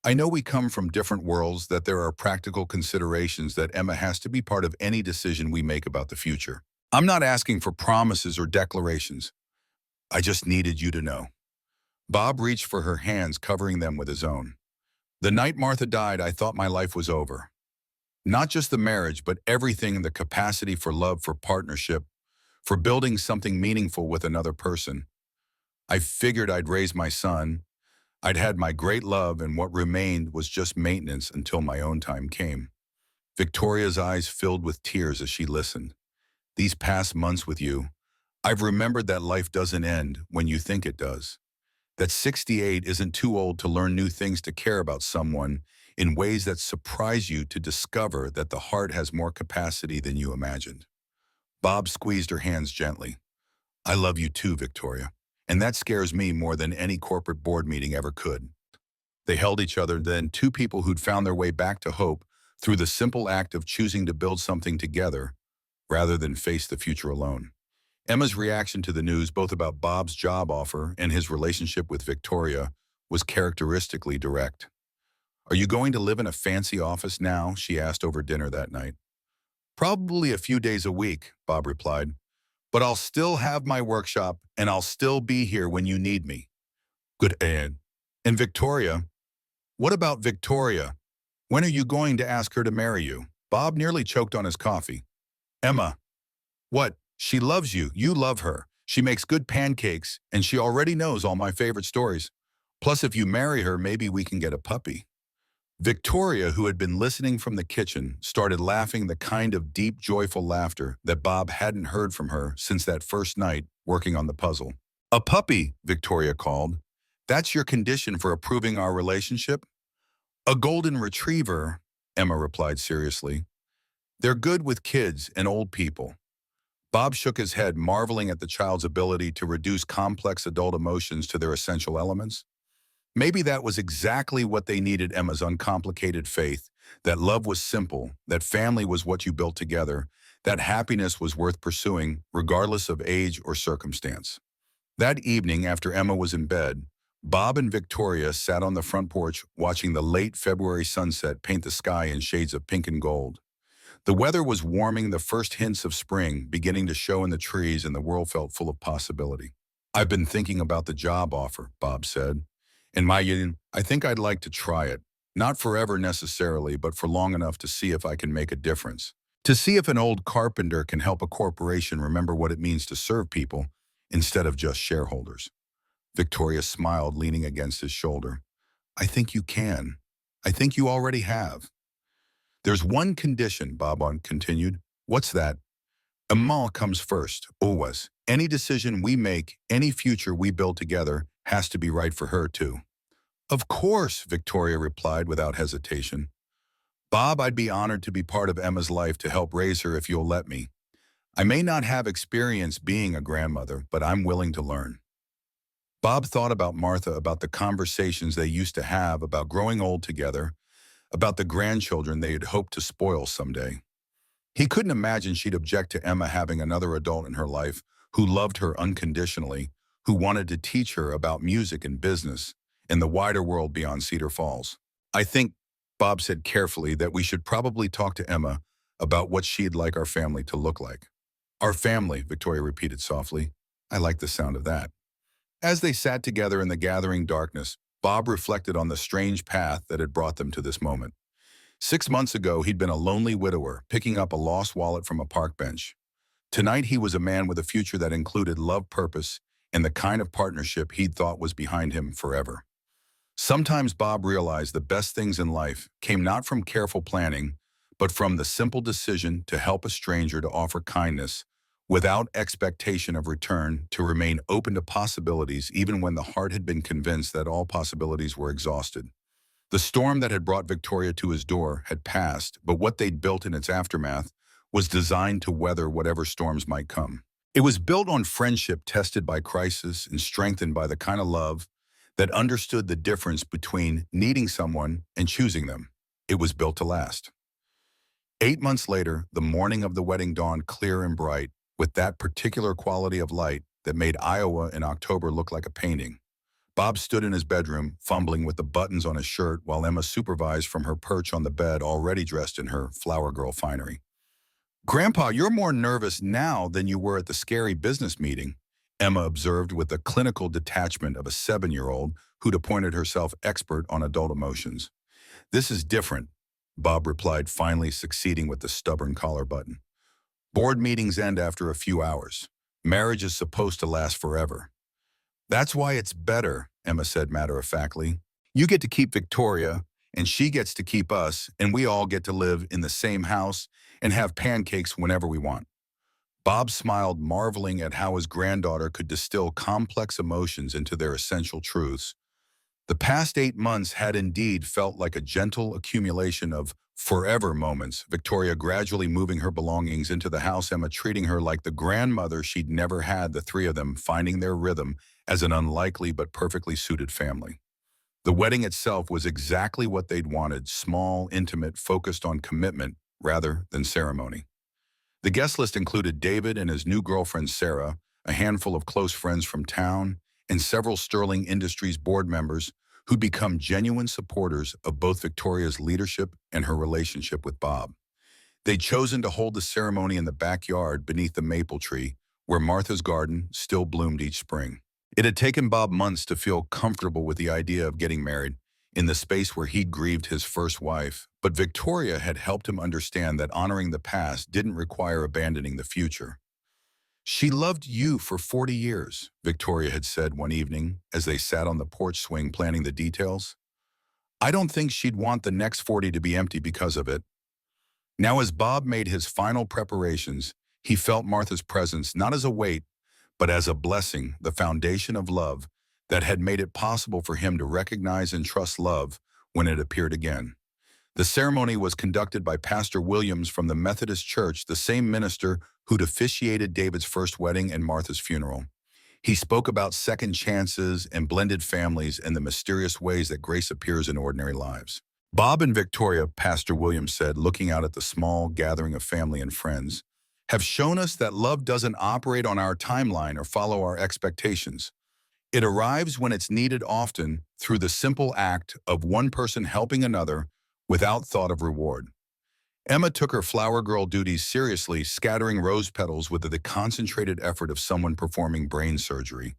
I know we come from different worlds, that there are practical considerations, that Emma has to be part of any decision we make about the future. I'm not asking for promises or declarations. I just needed you to know. Bob reached for her hands, covering them with his own. The night Martha died, I thought my life was over. Not just the marriage, but everything, the capacity for love, for partnership, for building something meaningful with another person. I figured I'd raised my son. I'd had my great love, and what remained was just maintenance until my own time came. Victoria's eyes filled with tears as she listened. These past months with you, I've remembered that life doesn't end when you think it does. That 68 isn't too old to learn new things, to care about someone in ways that surprise you, to discover that the heart has more capacity than you imagined. Bob squeezed her hands gently. I love you too, Victoria. And that scares me more than any corporate board meeting ever could. They held each other, then two people who'd found their way back to hope through the simple act of choosing to build something together rather than face the future alone. Emma's reaction to the news, both about Bob's job offer and his relationship with Victoria, was characteristically direct. Are you going to live in a fancy office now? She asked over dinner that night. Probably a few days a week, Bob replied. But I'll still have my workshop, and I'll still be here when you need me. Good, Anne. And Victoria? What about Victoria? When are you going to ask her to marry you? Bob nearly choked on his coffee. Emma. What? She loves you. You love her. She makes good pancakes, and she already knows all my favorite stories. Plus, if you marry her, maybe we can get a puppy. Victoria, who had been listening from the kitchen, started laughing the kind of deep, joyful laughter that Bob hadn't heard from her since that first night working on the puzzle. "A puppy," Victoria called. "That's your condition for approving our relationship?" "A golden retriever," Emma replied seriously. "They're good with kids and old people." Bob shook his head, marveling at the child's ability to reduce complex adult emotions to their essential elements. Maybe that was exactly what they needed: Emma's uncomplicated faith, that love was simple, that family was what you built together, that happiness was worth pursuing, regardless of age or circumstance. That evening, after Emma was in bed, Bob and Victoria sat on the front porch watching the late February sunset paint the sky in shades of pink and gold. The weather was warming, the first hints of spring beginning to show in the trees, and the world felt full of possibility. "I've been thinking about the job offer," Bob said. "In my union, I think I'd like to try it. Not forever necessarily, but for long enough to see if I can make a difference. To see if an old carpenter can help a corporation remember what it means to serve people instead of just shareholders." Victoria smiled, leaning against his shoulder. "I think you can. I think you already have." "There's one condition," Bob continued. "What's that?" "Amal comes first, always. Any decision we make, any future we build together, has to be right for her, too." "Of course," Victoria replied without hesitation. "Bob, I'd be honored to be part of Emma's life, to help raise her if you'll let me. I may not have experience being a grandmother, but I'm willing to learn." Bob thought about Martha, about the conversations they used to have, about growing old together, about the grandchildren they had hoped to spoil someday. He couldn't imagine she'd object to Emma having another adult in her life who loved her unconditionally, who wanted to teach her about music and business and the wider world beyond Cedar Falls. "I think," Bob said carefully, "that we should probably talk to Emma about what she'd like our family to look like." "Our family," Victoria repeated softly. "I like the sound of that." As they sat together in the gathering darkness, Bob reflected on the strange path that had brought them to this moment. 6 months ago, he'd been a lonely widower, picking up a lost wallet from a park bench. Tonight, he was a man with a future that included love, purpose, and the kind of partnership he'd thought was behind him forever. Sometimes Bob realized the best things in life came not from careful planning, but from the simple decision to help a stranger, to offer kindness without expectation of return, to remain open to possibilities even when the heart had been convinced that all possibilities were exhausted. The storm that had brought Victoria to his door had passed, but what they'd built in its aftermath was designed to weather whatever storms might come. It was built on friendship tested by crisis and strengthened by the kind of love that understood the difference between needing someone and choosing them. It was built to last. 8 months later, the morning of the wedding dawned clear and bright, with that particular quality of light that made Iowa in October look like a painting. Bob stood in his bedroom, fumbling with the buttons on his shirt, while Emma supervised from her perch on the bed, already dressed in her flower girl finery. "Grandpa, you're more nervous now than you were at the scary business meeting," Emma observed with the clinical detachment of a 7-year-old who'd appointed herself expert on adult emotions. "This is different," Bob replied, finally succeeding with the stubborn collar button. "Board meetings end after a few hours. Marriage is supposed to last forever." "That's why it's better," Emma said matter-of-factly. "You get to keep Victoria, and she gets to keep us, and we all get to live in the same house and have pancakes whenever we want." Bob smiled, marveling at how his granddaughter could distill complex emotions into their essential truths. The past 8 months had indeed felt like a gentle accumulation of forever moments, Victoria gradually moving her belongings into the house, Emma treating her like the grandmother she'd never had, the three of them finding their rhythm as an unlikely but perfectly suited family. The wedding itself was exactly what they'd wanted: small, intimate, focused on commitment rather than ceremony. The guest list included David and his new girlfriend Sarah, a handful of close friends from town, and several Sterling Industries board members who'd become genuine supporters of both Victoria's leadership and her relationship with Bob. They'd chosen to hold the ceremony in the backyard beneath the maple tree, where Martha's garden still bloomed each spring. It had taken Bob months to feel comfortable with the idea of getting married, in the space where he'd grieved his first wife, but Victoria had helped him understand that honoring the past didn't require abandoning the future. "She loved you for 40 years, Victoria had said one evening as they sat on the porch swing planning the details. I don't think she'd want the next 40 to be empty because of it. Now, as Bob made his final preparations, he felt Martha's presence not as a weight, but as a blessing, the foundation of love that had made it possible for him to recognize and trust love when it appeared again. The ceremony was conducted by Pastor Williams from the Methodist Church, the same minister who'd officiated David's first wedding and Martha's funeral. He spoke about second chances and blended families and the mysterious ways that grace appears in ordinary lives. Bob and Victoria, Pastor Williams said, looking out at the small gathering of family and friends, have shown us that love doesn't operate on our timeline or follow our expectations. It arrives when it's needed, often through the simple act of one person helping another without thought of reward. Emma took her flower girl duties seriously, scattering rose petals with the concentrated effort of someone performing brain surgery.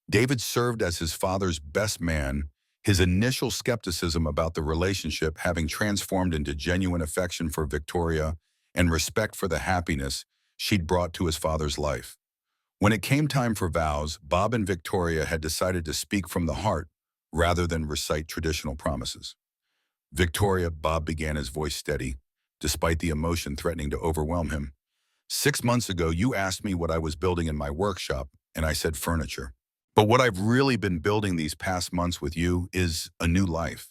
David served as his father's best man, his initial skepticism about the relationship having transformed into genuine affection for Victoria and respect for the happiness she'd brought to his father's life. When it came time for vows, Bob and Victoria had decided to speak from the heart rather than recite traditional promises. Victoria, Bob began, his voice steady, despite the emotion threatening to overwhelm him. 6 months ago, you asked me what I was building in my workshop, and I said furniture. But what I've really been building these past months with you is a new life.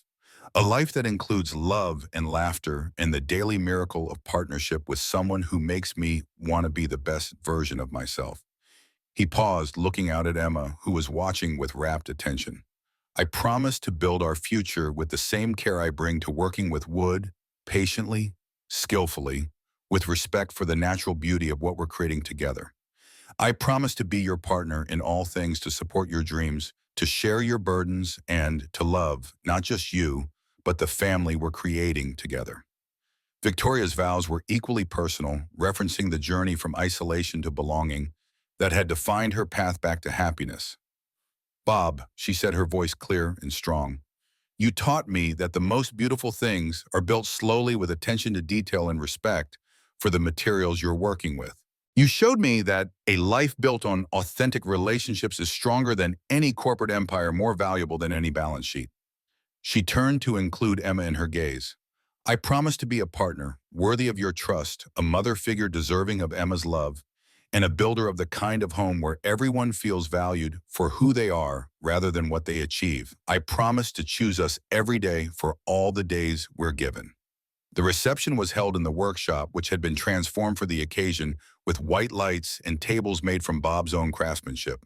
A life that includes love and laughter and the daily miracle of partnership with someone who makes me want to be the best version of myself. He paused, looking out at Emma, who was watching with rapt attention. I promise to build our future with the same care I bring to working with wood, patiently, skillfully, with respect for the natural beauty of what we're creating together. I promise to be your partner in all things, to support your dreams, to share your burdens, and to love not just you, but the family we're creating together. Victoria's vows were equally personal, referencing the journey from isolation to belonging that had defined her path back to happiness. Bob, she said, her voice clear and strong, you taught me that the most beautiful things are built slowly with attention to detail and respect for the materials you're working with. You showed me that a life built on authentic relationships is stronger than any corporate empire, more valuable than any balance sheet. She turned to include Emma in her gaze. I promise to be a partner, worthy of your trust, a mother figure deserving of Emma's love, and a builder of the kind of home where everyone feels valued for who they are rather than what they achieve. I promise to choose us every day for all the days we're given. The reception was held in the workshop, which had been transformed for the occasion with white lights and tables made from Bob's own craftsmanship.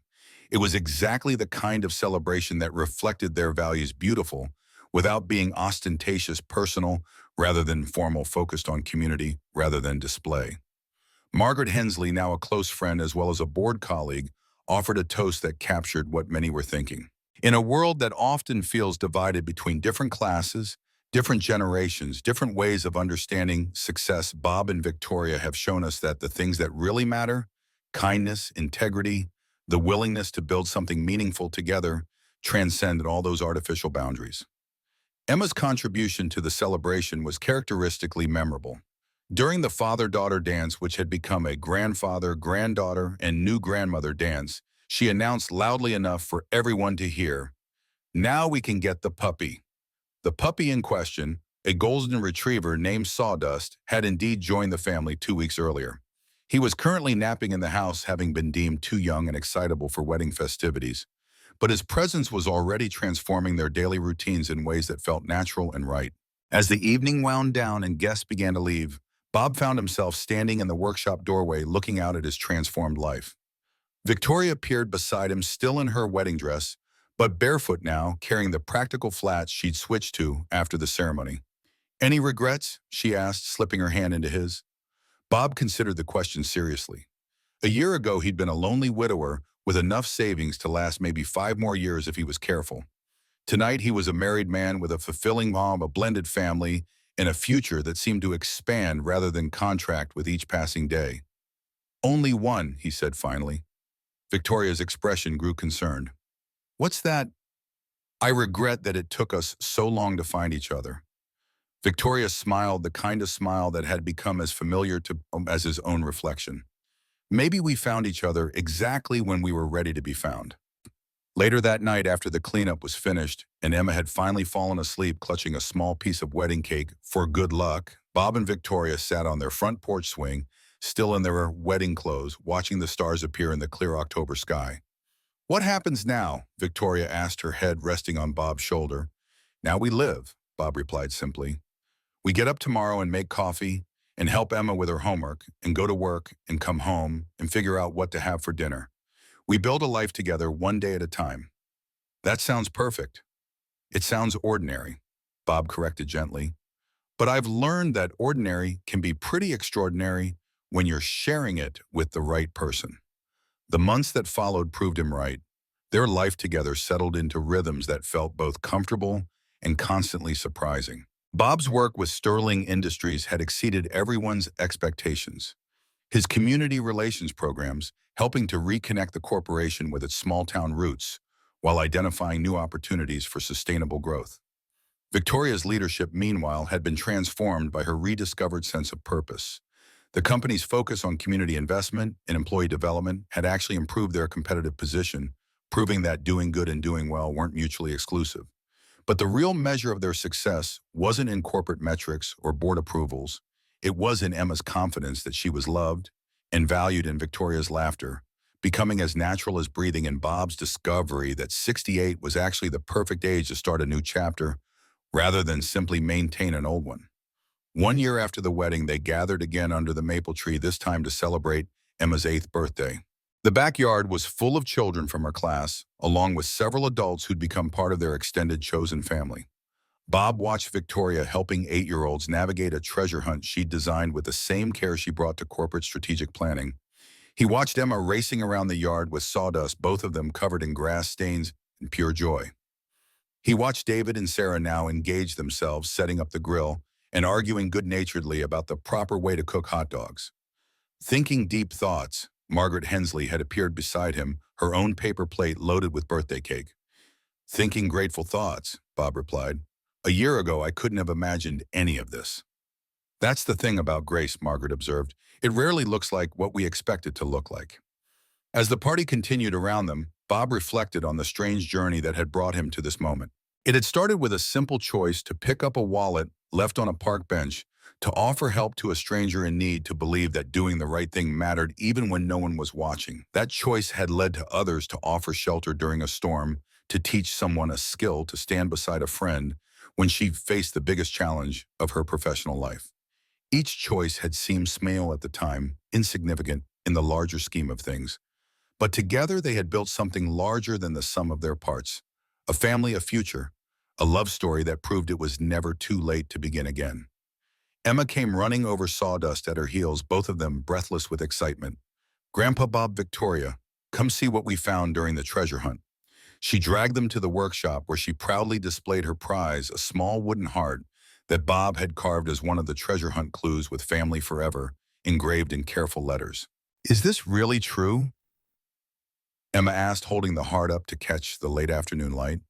It was exactly the kind of celebration that reflected their values, beautiful, without being ostentatious, personal, rather than formal, focused on community rather than display. Margaret Hensley, now a close friend as well as a board colleague, offered a toast that captured what many were thinking. In a world that often feels divided between different classes, different generations, different ways of understanding success, Bob and Victoria have shown us that the things that really matter, kindness, integrity, the willingness to build something meaningful together, transcend all those artificial boundaries. Emma's contribution to the celebration was characteristically memorable. During the father-daughter dance, which had become a grandfather, granddaughter, and new grandmother dance, she announced loudly enough for everyone to hear, "Now we can get the puppy." The puppy in question, a golden retriever named Sawdust, had indeed joined the family 2 weeks earlier. He was currently napping in the house, having been deemed too young and excitable for wedding festivities. But his presence was already transforming their daily routines in ways that felt natural and right. As the evening wound down and guests began to leave, Bob found himself standing in the workshop doorway looking out at his transformed life. Victoria appeared beside him, still in her wedding dress, but barefoot now, carrying the practical flats she'd switched to after the ceremony. Any regrets? She asked, slipping her hand into his. Bob considered the question seriously. A year ago, he'd been a lonely widower with enough savings to last maybe 5 more years if he was careful. Tonight, he was a married man with a fulfilling mom, a blended family, and a future that seemed to expand rather than contract with each passing day. Only one, he said finally. Victoria's expression grew concerned. What's that? I regret that it took us so long to find each other. Victoria smiled, the kind of smile that had become as familiar to him as his own reflection. Maybe we found each other exactly when we were ready to be found. Later that night, after the cleanup was finished and Emma had finally fallen asleep clutching a small piece of wedding cake for good luck, Bob and Victoria sat on their front porch swing, still in their wedding clothes, watching the stars appear in the clear October sky. "What happens now?" Victoria asked, her head resting on Bob's shoulder. "Now we live," Bob replied simply. "We get up tomorrow and make coffee and help Emma with her homework and go to work and come home and figure out what to have for dinner. We build a life together one day at a time." "That sounds perfect." "It sounds ordinary," Bob corrected gently. "But I've learned that ordinary can be pretty extraordinary when you're sharing it with the right person." The months that followed proved him right. Their life together settled into rhythms that felt both comfortable and constantly surprising. Bob's work with Sterling Industries had exceeded everyone's expectations. His community relations programs, helping to reconnect the corporation with its small-town roots, while identifying new opportunities for sustainable growth. Victoria's leadership, meanwhile, had been transformed by her rediscovered sense of purpose. The company's focus on community investment and employee development had actually improved their competitive position, proving that doing good and doing well weren't mutually exclusive. But the real measure of their success wasn't in corporate metrics or board approvals. It was in Emma's confidence that she was loved and valued, in Victoria's laughter, becoming as natural as breathing, in Bob's discovery that 68 was actually the perfect age to start a new chapter rather than simply maintain an old one. 1 year after the wedding, they gathered again under the maple tree, this time to celebrate Emma's 8th birthday. The backyard was full of children from her class, along with several adults who'd become part of their extended chosen family. Bob watched Victoria helping 8-year-olds navigate a treasure hunt she'd designed with the same care she brought to corporate strategic planning. He watched Emma racing around the yard with sawdust, both of them covered in grass stains and pure joy. He watched David and Sarah now engage themselves, setting up the grill and arguing good-naturedly about the proper way to cook hot dogs. Thinking deep thoughts, Margaret Hensley had appeared beside him, her own paper plate loaded with birthday cake. "Thinking grateful thoughts," Bob replied. "A year ago, I couldn't have imagined any of this." "That's the thing about grace," Margaret observed. "It rarely looks like what we expect it to look like." As the party continued around them, Bob reflected on the strange journey that had brought him to this moment. It had started with a simple choice to pick up a wallet left on a park bench, to offer help to a stranger in need, to believe that doing the right thing mattered even when no one was watching. That choice had led to others to offer shelter during a storm, to teach someone a skill, to stand beside a friend when she faced the biggest challenge of her professional life. Each choice had seemed small at the time, insignificant in the larger scheme of things. But together they had built something larger than the sum of their parts. A family, a future, a love story that proved it was never too late to begin again. Emma came running over sawdust at her heels, both of them breathless with excitement. "Grandpa, Bob, Victoria, come see what we found during the treasure hunt." She dragged them to the workshop where she proudly displayed her prize, a small wooden heart that Bob had carved as one of the treasure hunt clues, with "Family Forever" engraved in careful letters. "Is this really true?" Emma asked, holding the heart up to catch the late afternoon light.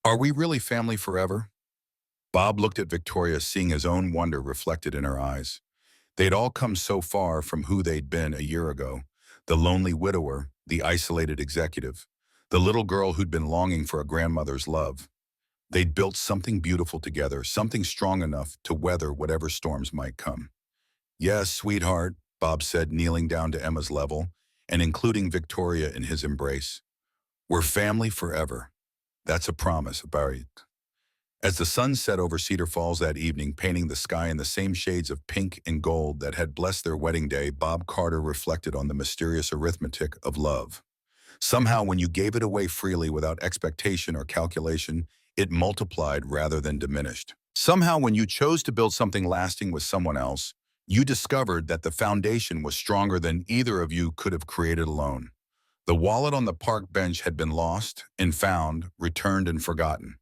"Are we really family forever?" Bob looked at Victoria, seeing his own wonder reflected in her eyes. They'd all come so far from who they'd been a year ago: the lonely widower, the isolated executive, the little girl who'd been longing for a grandmother's love. They'd built something beautiful together, something strong enough to weather whatever storms might come. "Yes, sweetheart," Bob said, kneeling down to Emma's level and including Victoria in his embrace. "We're family forever. That's a promise, Barry." As the sun set over Cedar Falls that evening, painting the sky in the same shades of pink and gold that had blessed their wedding day, Bob Carter reflected on the mysterious arithmetic of love. Somehow, when you gave it away freely without expectation or calculation, it multiplied rather than diminished. Somehow, when you chose to build something lasting with someone else, you discovered that the foundation was stronger than either of you could have created alone. The wallet on the park bench had been lost and found, returned and forgotten.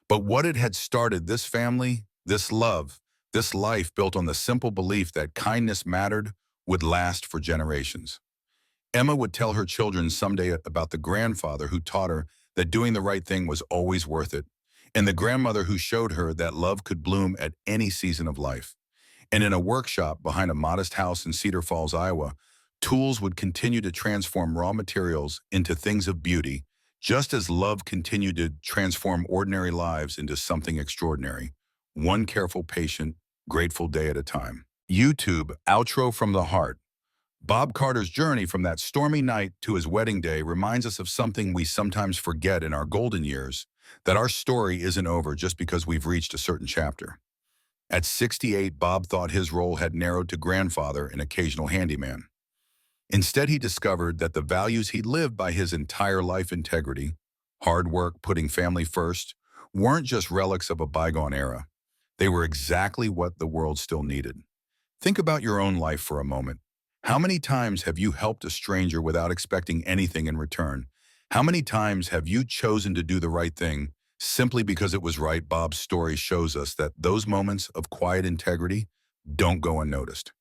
But what it had started, this family, this love, this life built on the simple belief that kindness mattered, would last for generations. Emma would tell her children someday about the grandfather who taught her that doing the right thing was always worth it, and the grandmother who showed her that love could bloom at any season of life. And in a workshop behind a modest house in Cedar Falls, Iowa, tools would continue to transform raw materials into things of beauty, Just as love continued to transform ordinary lives into something extraordinary, one careful, patient, grateful day at a time. YouTube, outro from the heart. Bob Carter's journey from that stormy night to his wedding day reminds us of something we sometimes forget in our golden years, that our story isn't over just because we've reached a certain chapter. At 68, Bob thought his role had narrowed to grandfather and occasional handyman. Instead, he discovered that the values he lived by his entire life, integrity, hard work, putting family first, weren't just relics of a bygone era. They were exactly what the world still needed. Think about your own life for a moment. How many times have you helped a stranger without expecting anything in return? How many times have you chosen to do the right thing simply because it was right? Bob's story shows us that those moments of quiet integrity don't go unnoticed.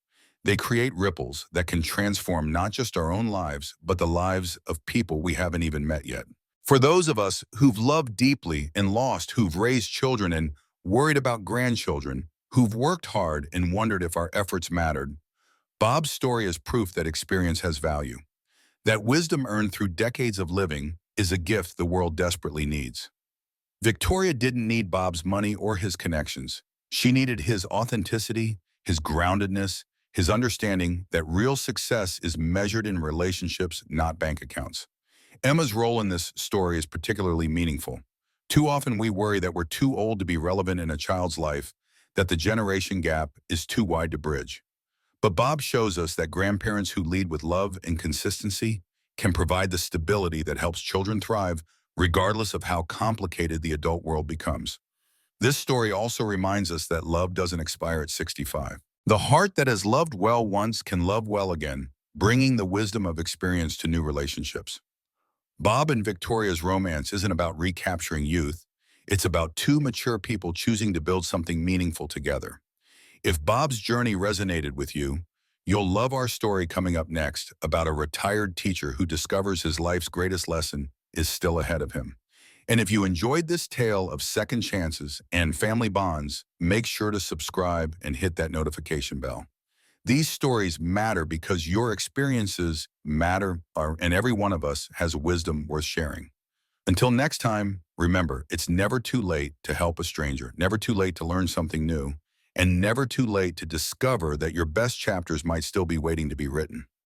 They create ripples that can transform not just our own lives, but the lives of people we haven't even met yet. For those of us who've loved deeply and lost, who've raised children and worried about grandchildren, who've worked hard and wondered if our efforts mattered, Bob's story is proof that experience has value. That wisdom earned through decades of living is a gift the world desperately needs. Victoria didn't need Bob's money or his connections. She needed his authenticity, his groundedness, his understanding that real success is measured in relationships, not bank accounts. Emma's role in this story is particularly meaningful. Too often we worry that we're too old to be relevant in a child's life, that the generation gap is too wide to bridge. But Bob shows us that grandparents who lead with love and consistency can provide the stability that helps children thrive, regardless of how complicated the adult world becomes. This story also reminds us that love doesn't expire at 65. The heart that has loved well once can love well again, bringing the wisdom of experience to new relationships. Bob and Victoria's romance isn't about recapturing youth. It's about two mature people choosing to build something meaningful together. If Bob's journey resonated with you, you'll love our story coming up next about a retired teacher who discovers his life's greatest lesson is still ahead of him. And if you enjoyed this tale of second chances and family bonds, make sure to subscribe and hit that notification bell. These stories matter because your experiences matter, and every one of us has wisdom worth sharing. Until next time, remember, it's never too late to help a stranger, never too late to learn something new, and never too late to discover that your best chapters might still be waiting to be written.